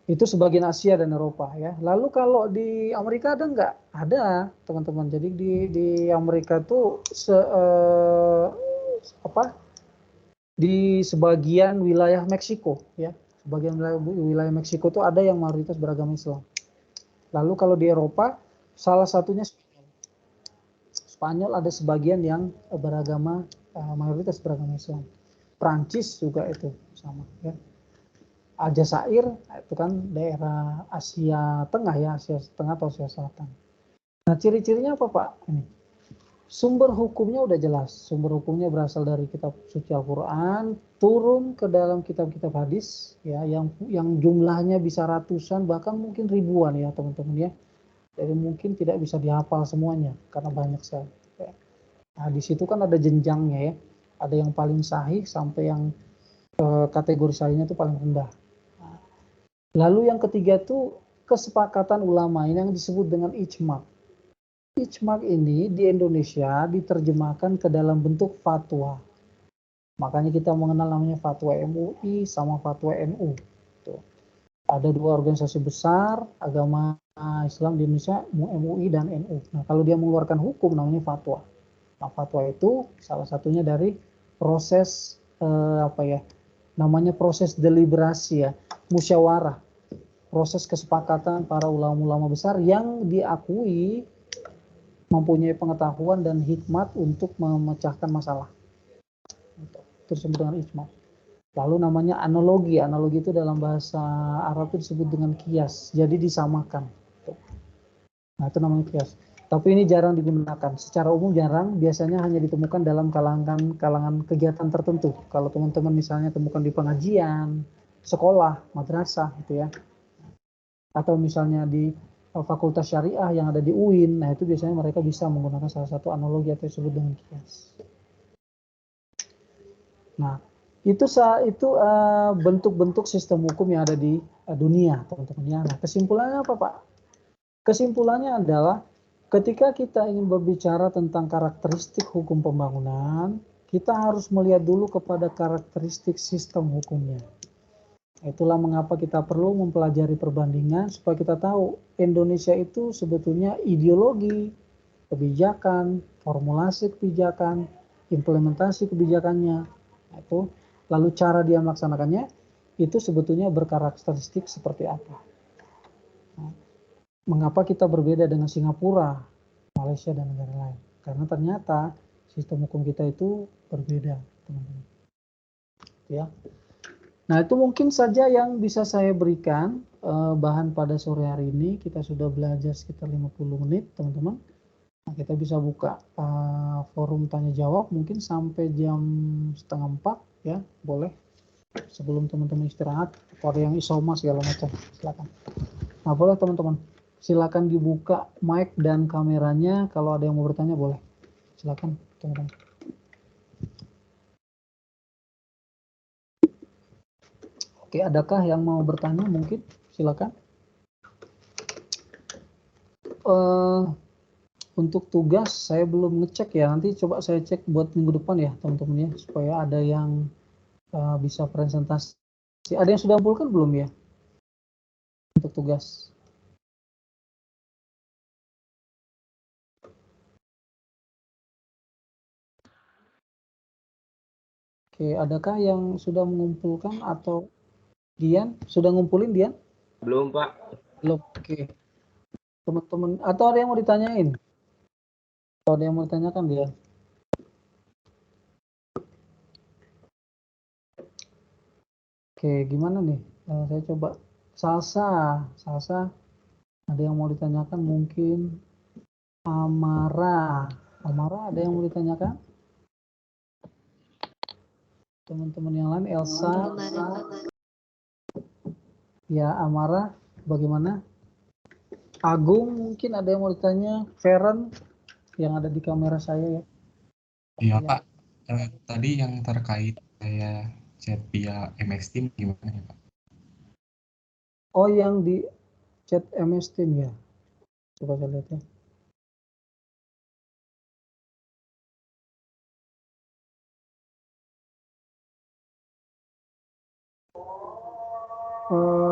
itu sebagian Asia dan Eropa ya. Lalu kalau di Amerika ada nggak? Ada teman-teman. Jadi di Amerika tuh di sebagian wilayah Meksiko ya. Sebagian wilayah Meksiko tuh ada yang mayoritas beragama Islam. Lalu kalau di Eropa salah satunya Spanyol ada sebagian yang beragama mayoritas beragama Islam. Prancis juga itu sama ya. Aljazair itu kan daerah Asia Tengah ya, Asia Tengah atau Asia Selatan. Nah, ciri-cirinya apa Pak? Ini. Sumber hukumnya udah jelas. Sumber hukumnya berasal dari kitab suci Al-Qur'an, turun ke dalam kitab-kitab hadis ya yang jumlahnya bisa ratusan bahkan mungkin ribuan ya, teman-teman ya. Jadi mungkin tidak bisa dihafal semuanya karena banyak sekali. Ya. Nah, di situ kan ada jenjangnya ya. Ada yang paling sahih sampai yang kategori sahihnya itu paling rendah. Lalu yang ketiga itu kesepakatan ulama, ini yang disebut dengan ijma. Ijma ini di Indonesia diterjemahkan ke dalam bentuk fatwa. Makanya kita mengenal namanya fatwa MUI sama fatwa NU. Tuh. Ada dua organisasi besar agama Islam di Indonesia, MUI dan NU. Nah, kalau dia mengeluarkan hukum namanya fatwa. Nah, fatwa itu salah satunya dari proses namanya proses deliberasi ya, musyawarah. Proses kesepakatan para ulama-ulama besar yang diakui mempunyai pengetahuan dan hikmat untuk memecahkan masalah. Itu disebut dengan ijma. Lalu namanya analogi. Analogi itu dalam bahasa Arab itu disebut dengan kias. Jadi disamakan. Nah, itu namanya kias. Tapi ini jarang digunakan. Secara umum jarang. Biasanya hanya ditemukan dalam kalangan kegiatan tertentu. Kalau teman-teman misalnya temukan di pengajian, sekolah, madrasah, gitu ya. Atau misalnya di fakultas syariah yang ada di UIN, nah itu biasanya mereka bisa menggunakan salah satu analogi atau disebut dengan kias. Nah, itu bentuk-bentuk sistem hukum yang ada di dunia, teman-teman ya. Nah, kesimpulannya apa, Pak? Kesimpulannya adalah ketika kita ingin berbicara tentang karakteristik hukum pembangunan, kita harus melihat dulu kepada karakteristik sistem hukumnya. Itulah mengapa kita perlu mempelajari perbandingan supaya kita tahu Indonesia itu sebetulnya ideologi, kebijakan, formulasi kebijakan, implementasi kebijakannya, itu lalu cara dia melaksanakannya itu sebetulnya berkarakteristik seperti apa. Nah, mengapa kita berbeda dengan Singapura, Malaysia dan negara lain? Karena ternyata sistem hukum kita itu berbeda, teman-teman. Ya. Nah, itu mungkin saja yang bisa saya berikan bahan pada sore hari ini. Kita sudah belajar sekitar 50 menit, teman-teman. Nah, kita bisa buka forum tanya jawab mungkin sampai jam 3:30 ya, boleh. Sebelum teman-teman istirahat, atau ada yang isoma segala macam, silakan. Nah, boleh teman-teman. Silakan dibuka mic dan kameranya. Kalau ada yang mau bertanya boleh. Silakan, teman-teman. Oke, adakah yang mau bertanya mungkin? Silakan. Untuk tugas saya belum ngecek ya. Nanti coba saya cek buat minggu depan ya, teman-teman ya, supaya ada yang bisa presentasi. Ada yang sudah kumpulkan belum ya? Untuk tugas. Oke, adakah yang sudah mengumpulkan atau Dian? Sudah ngumpulin Dian? Belum, Pak. Belum. Oke. Teman-teman, atau ada yang mau ditanyain? Atau ada yang mau ditanyakan dia? Oke, gimana nih? Saya coba. Salsa, ada yang mau ditanyakan mungkin? Amara, ada yang mau ditanyakan? Teman-teman yang lain, Elsa, ya Amara, bagaimana? Agung mungkin ada yang mau ditanya, Feren yang ada di kamera saya ya. Iya Pak, tadi yang terkait saya chat via MS Team gimana ya Pak? Oh, yang di chat MS Team ya. Coba saya lihat ya.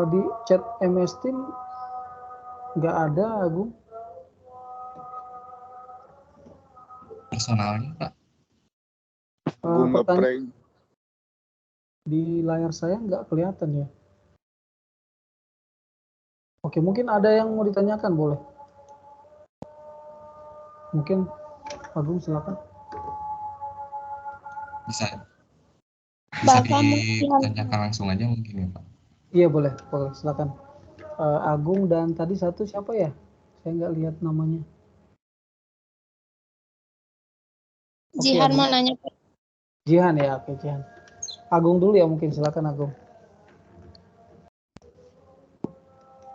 Di chat MS Team nggak ada, Agung. Personalnya Pak. Agung Pertanyaan ngeprank. di layar saya nggak kelihatan ya. Oke, mungkin ada yang mau ditanyakan, boleh. Mungkin Agung silakan. Bisa Bapak ditanyakan langsung aja mungkin ya Pak. Iya, boleh silakan. Agung dan tadi satu siapa ya? Saya nggak lihat namanya. Oke, Jihan Agung. mau nanya. Jihan ya, oke Jihan. Agung dulu ya, mungkin silakan Agung.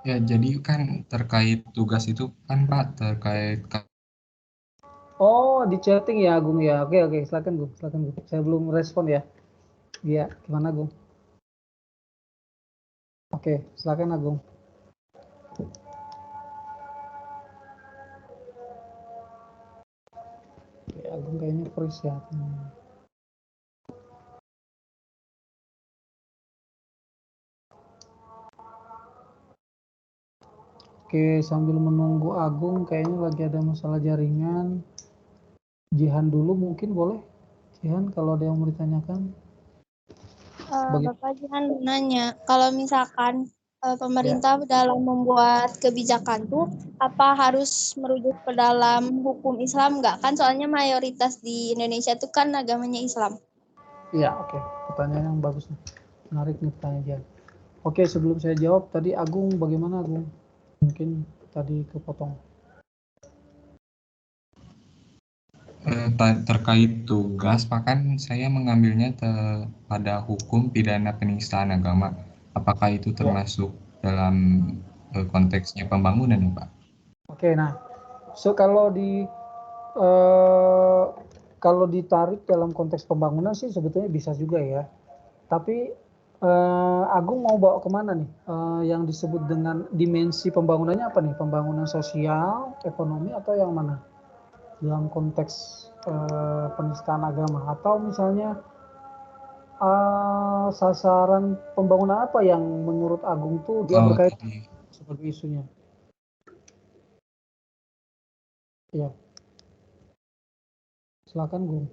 Ya, jadi kan terkait tugas itu kan Pak, terkait Oh, di chatting ya Agung ya. Oke, silakan Gung, Saya belum respon ya. Iya, gimana Agung? Oke, silakan Agung. Oke, Agung kayaknya freeze ya. Oke, sambil menunggu Agung, kayaknya lagi ada masalah jaringan. Jihan dulu mungkin boleh. Jihan, kalau ada yang mau ditanyakan. Bapak Jihan mau nanya, kalau misalkan pemerintah dalam membuat kebijakan tuh apa harus merujuk ke dalam hukum Islam nggak? Kan soalnya mayoritas di Indonesia tuh kan agamanya Islam. Iya, oke. Pertanyaan yang bagus nih. Menarik nih pertanyaan Jihan. Oke, sebelum saya jawab, tadi Agung bagaimana Agung? Mungkin tadi kepotong. terkait tugas, bahkan saya mengambilnya pada hukum pidana penistaan agama. Apakah itu termasuk dalam konteksnya pembangunan ya Pak? Oke, nah, kalau ditarik dalam konteks pembangunan sih sebetulnya bisa juga ya. Tapi Agung mau bawa kemana nih? Yang disebut dengan dimensi pembangunannya apa nih? Pembangunan sosial, ekonomi, atau yang mana? Dalam konteks penistaan agama, atau misalnya sasaran pembangunan apa yang menurut Agung tuh dia berkaitan sebagai isunya? Ya, silakan Gung.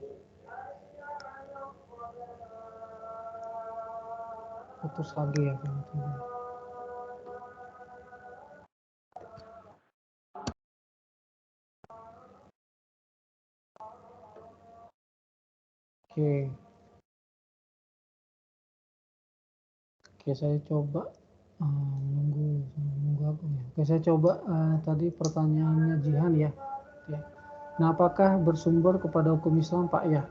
Putus lagi ya teman-teman. Oke, saya coba menunggu Agung ya. Oke, saya coba tadi pertanyaannya Jihan ya. Nah, apakah bersumber kepada hukum Islam Pak ya?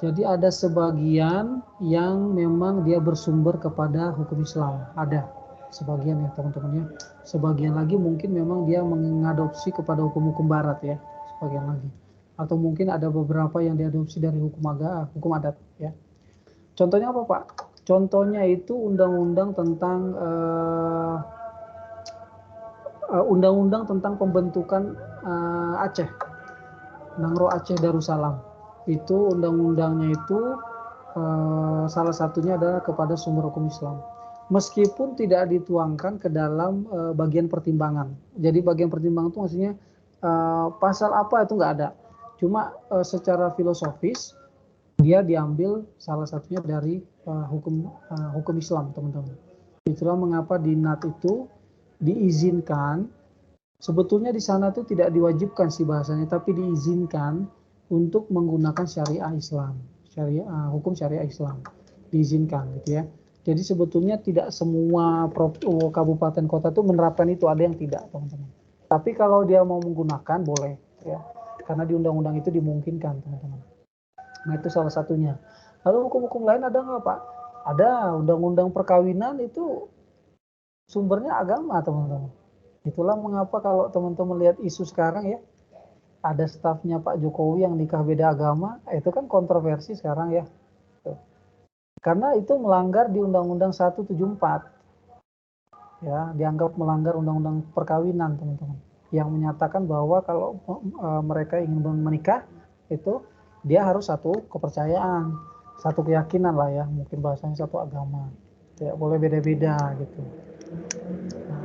Jadi ada sebagian yang memang dia bersumber kepada hukum Islam, ada sebagian ya teman-teman ya. Sebagian lagi mungkin memang dia mengadopsi kepada hukum-hukum Barat ya, sebagian lagi. Atau mungkin ada beberapa yang diadopsi dari hukum adat ya. Contohnya apa Pak? Contohnya itu undang-undang tentang undang-undang tentang pembentukan Aceh, Nangro Aceh Darussalam. Itu undang-undangnya itu salah satunya adalah kepada sumber hukum Islam. Meskipun tidak dituangkan ke dalam bagian pertimbangan. Jadi bagian pertimbangan itu maksudnya pasal apa itu nggak ada. Cuma secara filosofis dia diambil salah satunya dari hukum Islam, teman-teman. Itulah mengapa di NAT itu diizinkan. Sebetulnya di sana itu tidak diwajibkan sih bahasanya, tapi diizinkan untuk menggunakan syariah Islam, hukum syariah Islam diizinkan gitu ya. Jadi sebetulnya tidak semua kabupaten kota itu menerapkan itu, ada yang tidak teman-teman. Tapi kalau dia mau menggunakan boleh ya, karena di undang-undang itu dimungkinkan teman-teman. Nah itu salah satunya. Lalu hukum-hukum lain ada nggak Pak? Ada, undang-undang perkawinan itu sumbernya agama teman-teman. Itulah mengapa kalau teman-teman lihat isu sekarang ya, ada stafnya Pak Jokowi yang nikah beda agama, itu kan kontroversi sekarang ya. Karena itu melanggar di Undang-Undang 174. Ya, dianggap melanggar Undang-Undang perkawinan teman-teman. Yang menyatakan bahwa kalau mereka ingin menikah, itu dia harus satu kepercayaan, satu keyakinan lah ya, mungkin bahasanya satu agama. Tidak boleh beda-beda gitu. Nah,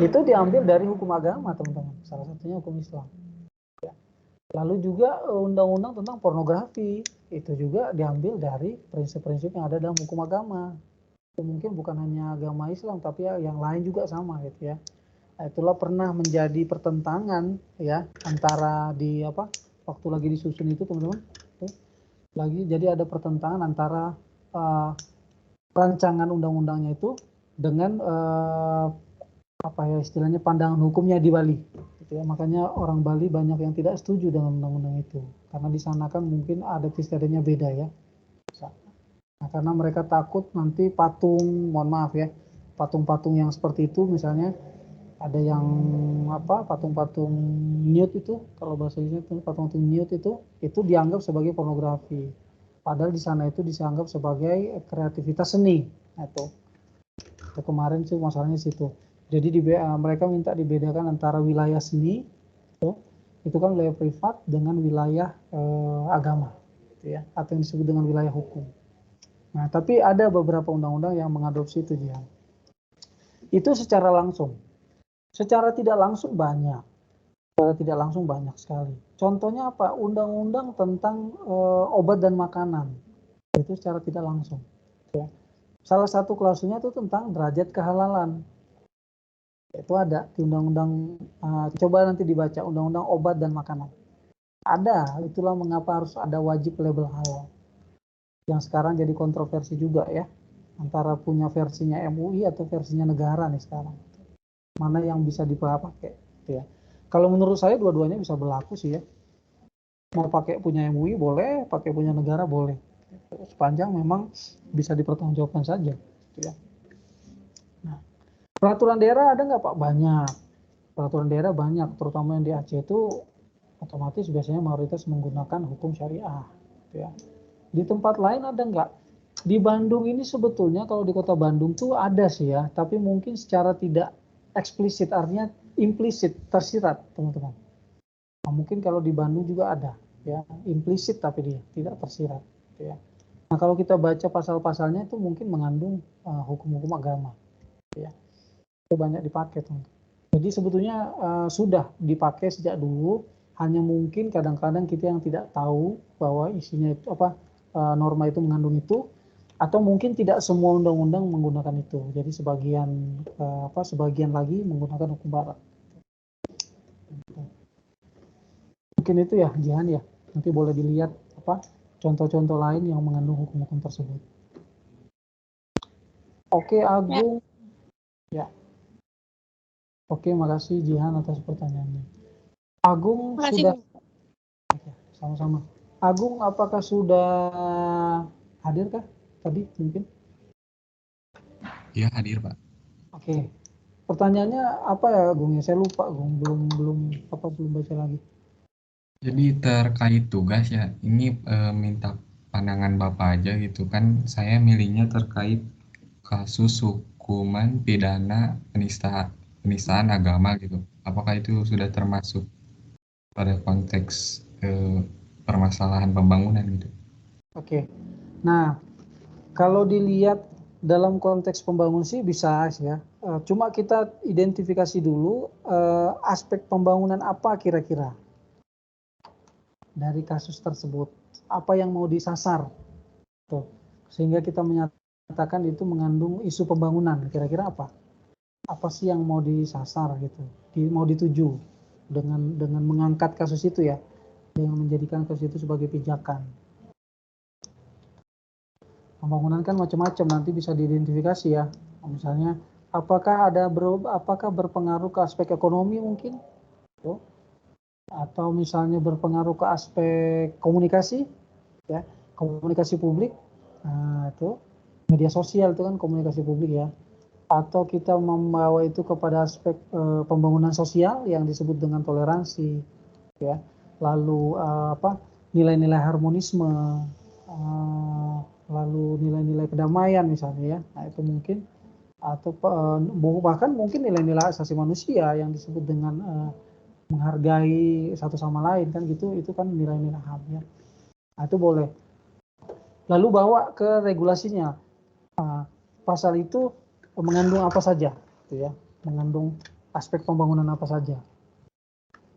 itu diambil dari hukum agama teman-teman, salah satunya hukum Islam. Lalu juga undang-undang tentang pornografi itu juga diambil dari prinsip-prinsip yang ada dalam hukum agama. Itu mungkin bukan hanya agama Islam tapi ya yang lain juga sama gitu ya. Nah, itulah pernah menjadi pertentangan ya antara di waktu lagi disusun itu teman-teman. Lagi jadi ada pertentangan antara rancangan undang-undangnya itu dengan istilahnya pandangan hukumnya di Bali. Ya, makanya orang Bali banyak yang tidak setuju dengan undang-undang itu karena di sana kan mungkin adat istiadatnya beda ya. Nah, karena mereka takut nanti patung-patung yang seperti itu misalnya ada yang patung-patung nude itu kalau bahasa Indonesia itu patung-patung nude itu dianggap sebagai pornografi. Padahal di sana itu dianggap sebagai kreativitas seni. Nah, itu kemarin sih masalahnya situ. Jadi mereka minta dibedakan antara wilayah seni itu kan wilayah privat dengan wilayah agama gitu ya, atau yang disebut dengan wilayah hukum. Nah, tapi ada beberapa undang-undang yang mengadopsi itu dia. Itu secara langsung. Secara tidak langsung banyak. Secara tidak langsung banyak sekali. Contohnya apa? Undang-undang tentang obat dan makanan. Itu secara tidak langsung. Ya. Salah satu klausulnya itu tentang derajat kehalalan. Itu ada di undang-undang, coba nanti dibaca undang-undang obat dan makanan. Ada, itulah mengapa harus ada wajib label halal. Yang sekarang jadi kontroversi juga ya, antara punya versinya MUI atau versinya negara nih sekarang. Mana yang bisa dipakai ya. Kalau menurut saya dua-duanya bisa berlaku sih ya. Mau pakai punya MUI boleh, pakai punya negara boleh. Sepanjang memang bisa dipertanggungjawabkan saja ya. Peraturan daerah ada nggak Pak? Banyak. Peraturan daerah banyak, terutama yang di Aceh itu otomatis biasanya mayoritas menggunakan hukum syariah. Ya. Di tempat lain ada nggak? Di Bandung ini sebetulnya kalau di kota Bandung tuh ada sih ya, tapi mungkin secara tidak eksplisit, artinya implisit, tersirat teman-teman. Nah, mungkin kalau di Bandung juga ada, ya implisit tapi dia tidak tersirat. Ya. Nah kalau kita baca pasal-pasalnya itu mungkin mengandung hukum-hukum agama. Ya. Itu banyak dipakai teman. Jadi sebetulnya sudah dipakai sejak dulu, hanya mungkin kadang-kadang kita yang tidak tahu bahwa isinya itu norma itu mengandung itu, atau mungkin tidak semua undang-undang menggunakan itu. Jadi sebagian lagi menggunakan hukum barat. Mungkin itu ya Jihan ya. Nanti boleh dilihat contoh-contoh lain yang mengandung hukum-hukum tersebut. Oke Agung. Ya. Oke, makasih Jihan atas pertanyaannya. Agung sudah. Oke, sama-sama. Agung, apakah sudah hadir kah tadi mungkin? Iya hadir Pak. Oke. Pertanyaannya apa ya Agung? Saya lupa Agung, belum baca lagi. Jadi terkait tugas ya, ini minta pandangan Bapak aja gitu kan. Saya milihnya terkait kasus hukuman pidana penistaan agama gitu. Apakah itu sudah termasuk pada konteks permasalahan pembangunan gitu? Oke. Nah, kalau dilihat dalam konteks pembangunan sih bisa ya. Cuma kita identifikasi dulu aspek pembangunan apa kira-kira dari kasus tersebut. Apa yang mau disasar. Tuh. Sehingga kita menyatakan itu mengandung isu pembangunan. Kira-kira apa? Apa sih yang mau disasar gitu? Mau dituju dengan mengangkat kasus itu ya. Dengan menjadikan kasus itu sebagai pijakan. Pembangunan kan macam-macam, nanti bisa diidentifikasi ya. Misalnya, apakah berpengaruh ke aspek ekonomi mungkin? Tuh. Atau misalnya berpengaruh ke aspek komunikasi, ya, komunikasi publik. Nah, itu media sosial itu kan komunikasi publik ya. Atau kita membawa itu kepada aspek pembangunan sosial yang disebut dengan toleransi, ya. Lalu nilai-nilai harmonisme, lalu nilai-nilai kedamaian misalnya ya. Nah, itu mungkin atau bahkan mungkin nilai-nilai asasi manusia yang disebut dengan menghargai satu sama lain kan gitu, itu kan nilai-nilai HAM ya. Nah, itu boleh. Lalu bawa ke regulasinya. pasal itu mengandung apa saja, gitu ya, mengandung aspek pembangunan apa saja.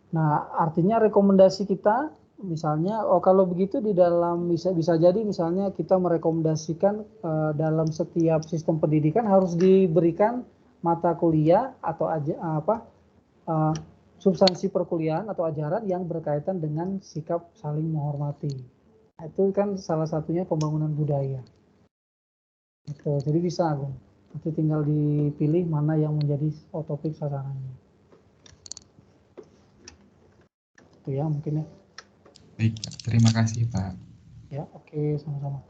Nah, artinya rekomendasi kita, misalnya, kalau begitu di dalam bisa jadi misalnya kita merekomendasikan dalam setiap sistem pendidikan harus diberikan mata kuliah atau substansi perkuliahan atau ajaran yang berkaitan dengan sikap saling menghormati. Itu kan salah satunya pembangunan budaya. Gitu. Jadi bisa, Agung. Nanti tinggal dipilih mana yang menjadi topik sasarannya. Itu ya mungkin ya. Baik, terima kasih Pak. Ya, oke, sama-sama.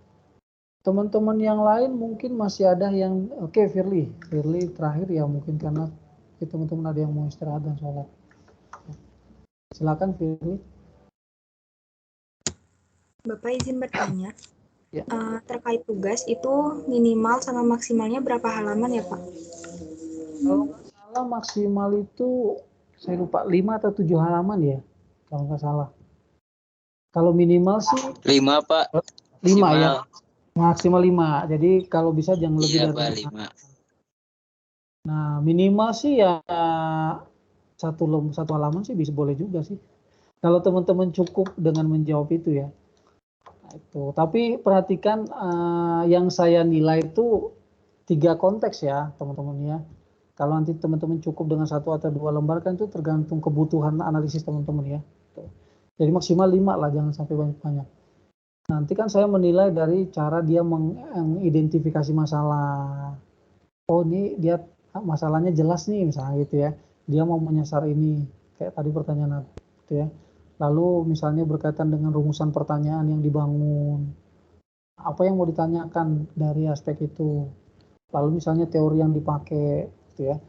Teman-teman yang lain mungkin masih ada yang, oke, Firly terakhir ya, mungkin karena teman-teman ada yang mau istirahat dan sholat. Silakan Firly. Bapak izin bertanya, Ya. terkait tugas itu minimal sama maksimalnya berapa halaman ya Pak? Kalau nggak salah maksimal itu, saya lupa, 5 atau 7 halaman ya, kalau nggak salah. Kalau minimal sih 5 Pak. 5 ya, maksimal 5. Jadi kalau bisa jangan lebih Iya dari Pak 5. 5. Nah, minimal sih ya satu halaman sih bisa boleh juga sih. Kalau teman-teman cukup dengan menjawab itu ya. Nah, itu. Tapi perhatikan yang saya nilai itu 3 konteks ya, teman-teman ya. Kalau nanti teman-teman cukup dengan 1 atau 2 lembar kan itu tergantung kebutuhan analisis teman-teman ya. Jadi maksimal 5 lah, jangan sampai banyak-banyak. Nanti kan saya menilai dari cara dia mengidentifikasi masalah. Oh, ini dia masalahnya jelas nih misalnya gitu ya. Dia mau menyasar ini, kayak tadi pertanyaan gitu ya. Lalu misalnya berkaitan dengan rumusan pertanyaan yang dibangun. Apa yang mau ditanyakan dari aspek itu. Lalu misalnya teori yang dipakai gitu ya.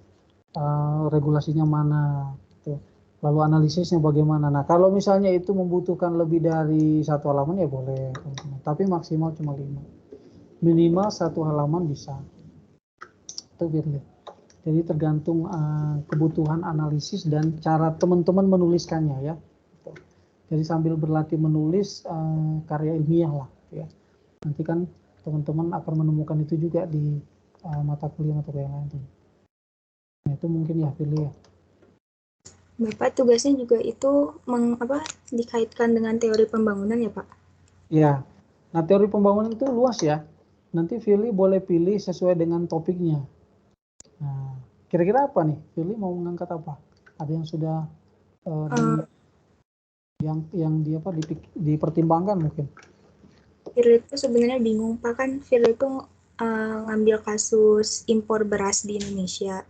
Regulasinya mana gitu. Lalu analisisnya bagaimana. Nah, kalau misalnya itu membutuhkan lebih dari 1 halaman ya boleh, tapi maksimal cuma 5. Minimal 1 halaman bisa. Itu Firly. Jadi tergantung kebutuhan analisis dan cara teman-teman menuliskannya ya. Jadi sambil berlatih menulis karya ilmiah lah ya. Nanti kan teman-teman akan menemukan itu juga di mata kuliah atau yang lain. Nah, itu mungkin ya Firly ya. Bapak tugasnya juga itu dikaitkan dengan teori pembangunan ya Pak? Ya. Nah, teori pembangunan itu luas ya. Nanti Firly boleh pilih sesuai dengan topiknya. Nah, kira-kira apa nih? Firly mau mengangkat apa? Ada yang sudah yang dipertimbangkan mungkin. Firly itu sebenarnya bingung Pak, kan Firly itu ngambil kasus impor beras di Indonesia.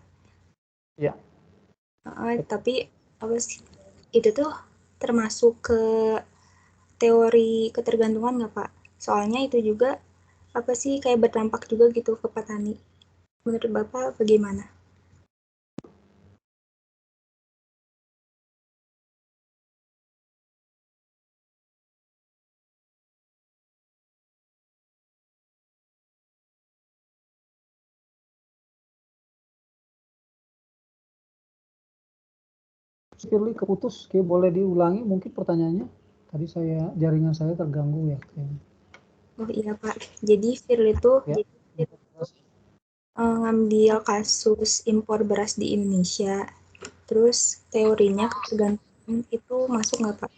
Ya. Tapi itu tuh termasuk ke teori ketergantungan nggak Pak? Soalnya itu juga kayak berdampak juga gitu ke petani. Menurut Bapak bagaimana? Firly keputus, boleh diulangi mungkin pertanyaannya. Tadi jaringan saya terganggu ya kayaknya. Oh iya Pak, jadi Firly itu ngambil kasus impor beras di Indonesia, terus teorinya ketergantungan itu masuk nggak Pak?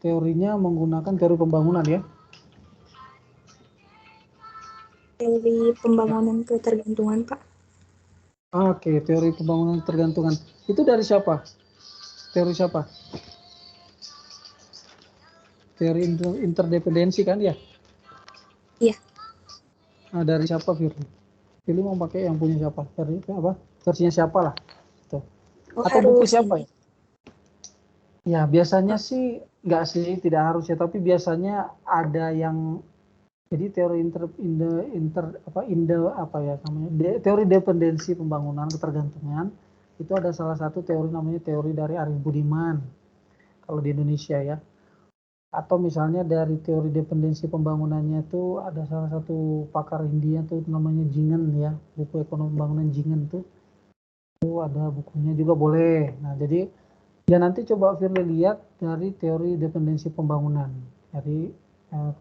Teorinya menggunakan teori pembangunan ya? Teori pembangunan ketergantungan Pak. Oke, teori pembangunan ketergantungan. Itu dari siapa? Teori siapa? Teori interdependensi kan ya? Iya. Nah, dari siapa Firly? Firly mau pakai yang punya siapa? Versinya siapa lah? Tuh. Atau buku siapa ya? Ya, biasanya sih nggak sih, tidak harus ya, tapi biasanya ada yang jadi teori teori dependensi pembangunan ketergantungan itu ada salah satu teori namanya teori dari Arif Budiman kalau di Indonesia ya. Atau misalnya dari teori dependensi pembangunannya itu ada salah satu pakar India tuh namanya Jingen ya, buku ekonomi pembangunan Jingen tuh. Itu ada bukunya juga boleh. Nah, jadi ya nanti coba Firly lihat dari teori dependensi pembangunan. Jadi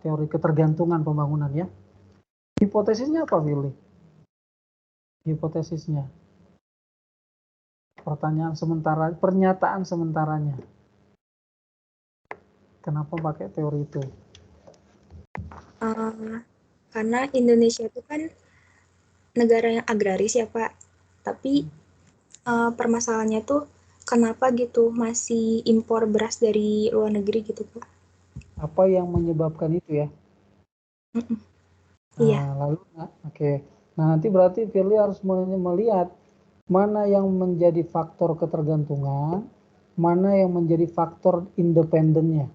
teori ketergantungan pembangunan ya. Hipotesisnya apa, Billy? Hipotesisnya. Pernyataan sementaranya. Kenapa pakai teori itu? Karena Indonesia itu kan negara yang agraris ya Pak, tapi permasalahannya tuh kenapa gitu masih impor beras dari luar negeri gitu Pak? Apa yang menyebabkan itu ya? Iya. Lalu, oke. Nah, nanti berarti Firly harus melihat mana yang menjadi faktor ketergantungan, mana yang menjadi faktor independennya.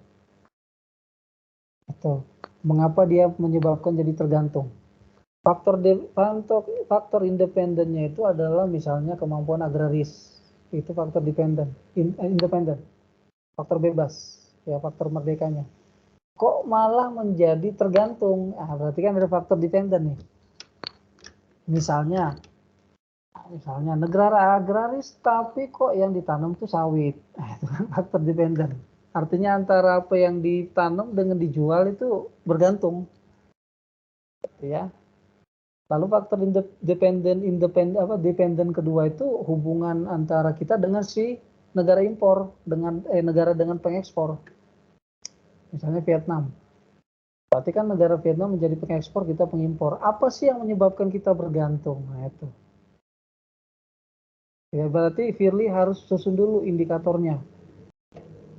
Itu. Mengapa dia menyebabkan jadi tergantung? Faktor independennya itu adalah misalnya kemampuan agraris. Itu faktor independen. Faktor bebas, ya faktor merdekanya. Kok malah menjadi tergantung? Berarti kan ada faktor dependen nih. Misalnya negara agraris tapi kok yang ditanam tuh sawit. Itu kan faktor dependen. Artinya antara apa yang ditanam dengan dijual itu bergantung. Ya. Lalu faktor dependen kedua itu hubungan antara kita dengan si negara impor negara dengan pengekspor. Misalnya Vietnam. Berarti kan negara Vietnam menjadi pengekspor, kita pengimpor. Apa sih yang menyebabkan kita bergantung? Nah, itu. Ya, berarti Firly harus susun dulu indikatornya.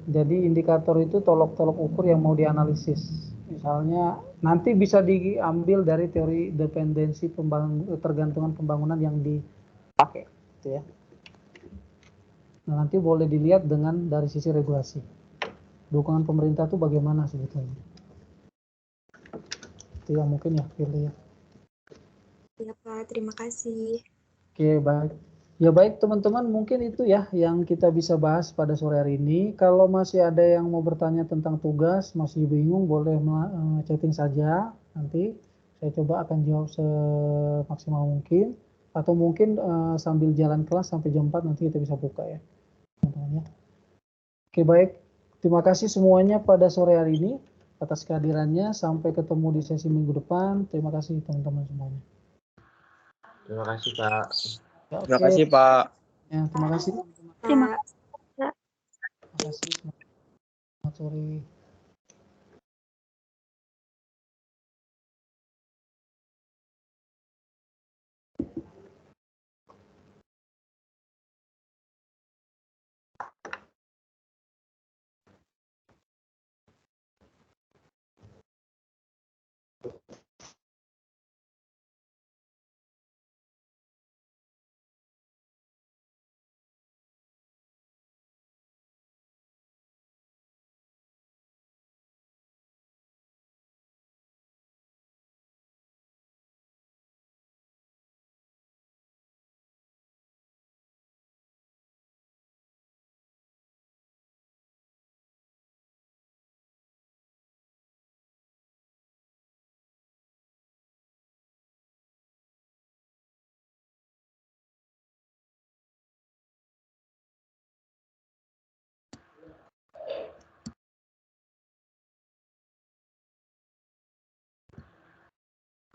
Jadi indikator itu tolok-tolok ukur yang mau dianalisis. Misalnya nanti bisa diambil dari teori dependensi tergantungan pembangunan yang dipakai, gitu ya. Nah, nanti boleh dilihat dari sisi regulasi. Dukungan pemerintah itu bagaimana sebetulnya? Itu ya mungkin ya, Firly ya. Iya Pak, terima kasih. Oke, baik. Ya baik teman-teman, mungkin itu ya yang kita bisa bahas pada sore hari ini. Kalau masih ada yang mau bertanya tentang tugas, masih bingung, boleh chatting saja. Nanti saya coba akan jawab semaksimal mungkin. Atau mungkin sambil jalan kelas sampai jam 4 nanti kita bisa buka ya, teman-teman ya. Oke baik, terima kasih semuanya pada sore hari ini atas kehadirannya. Sampai ketemu di sesi minggu depan. Terima kasih teman-teman semuanya. Terima kasih Pak. Ya, Terima kasih Pak. Ya, terima kasih. Terima Pak. Terima kasih. Selamat sore.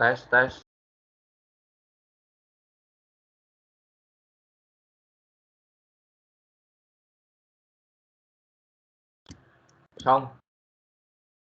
Tes. Xong.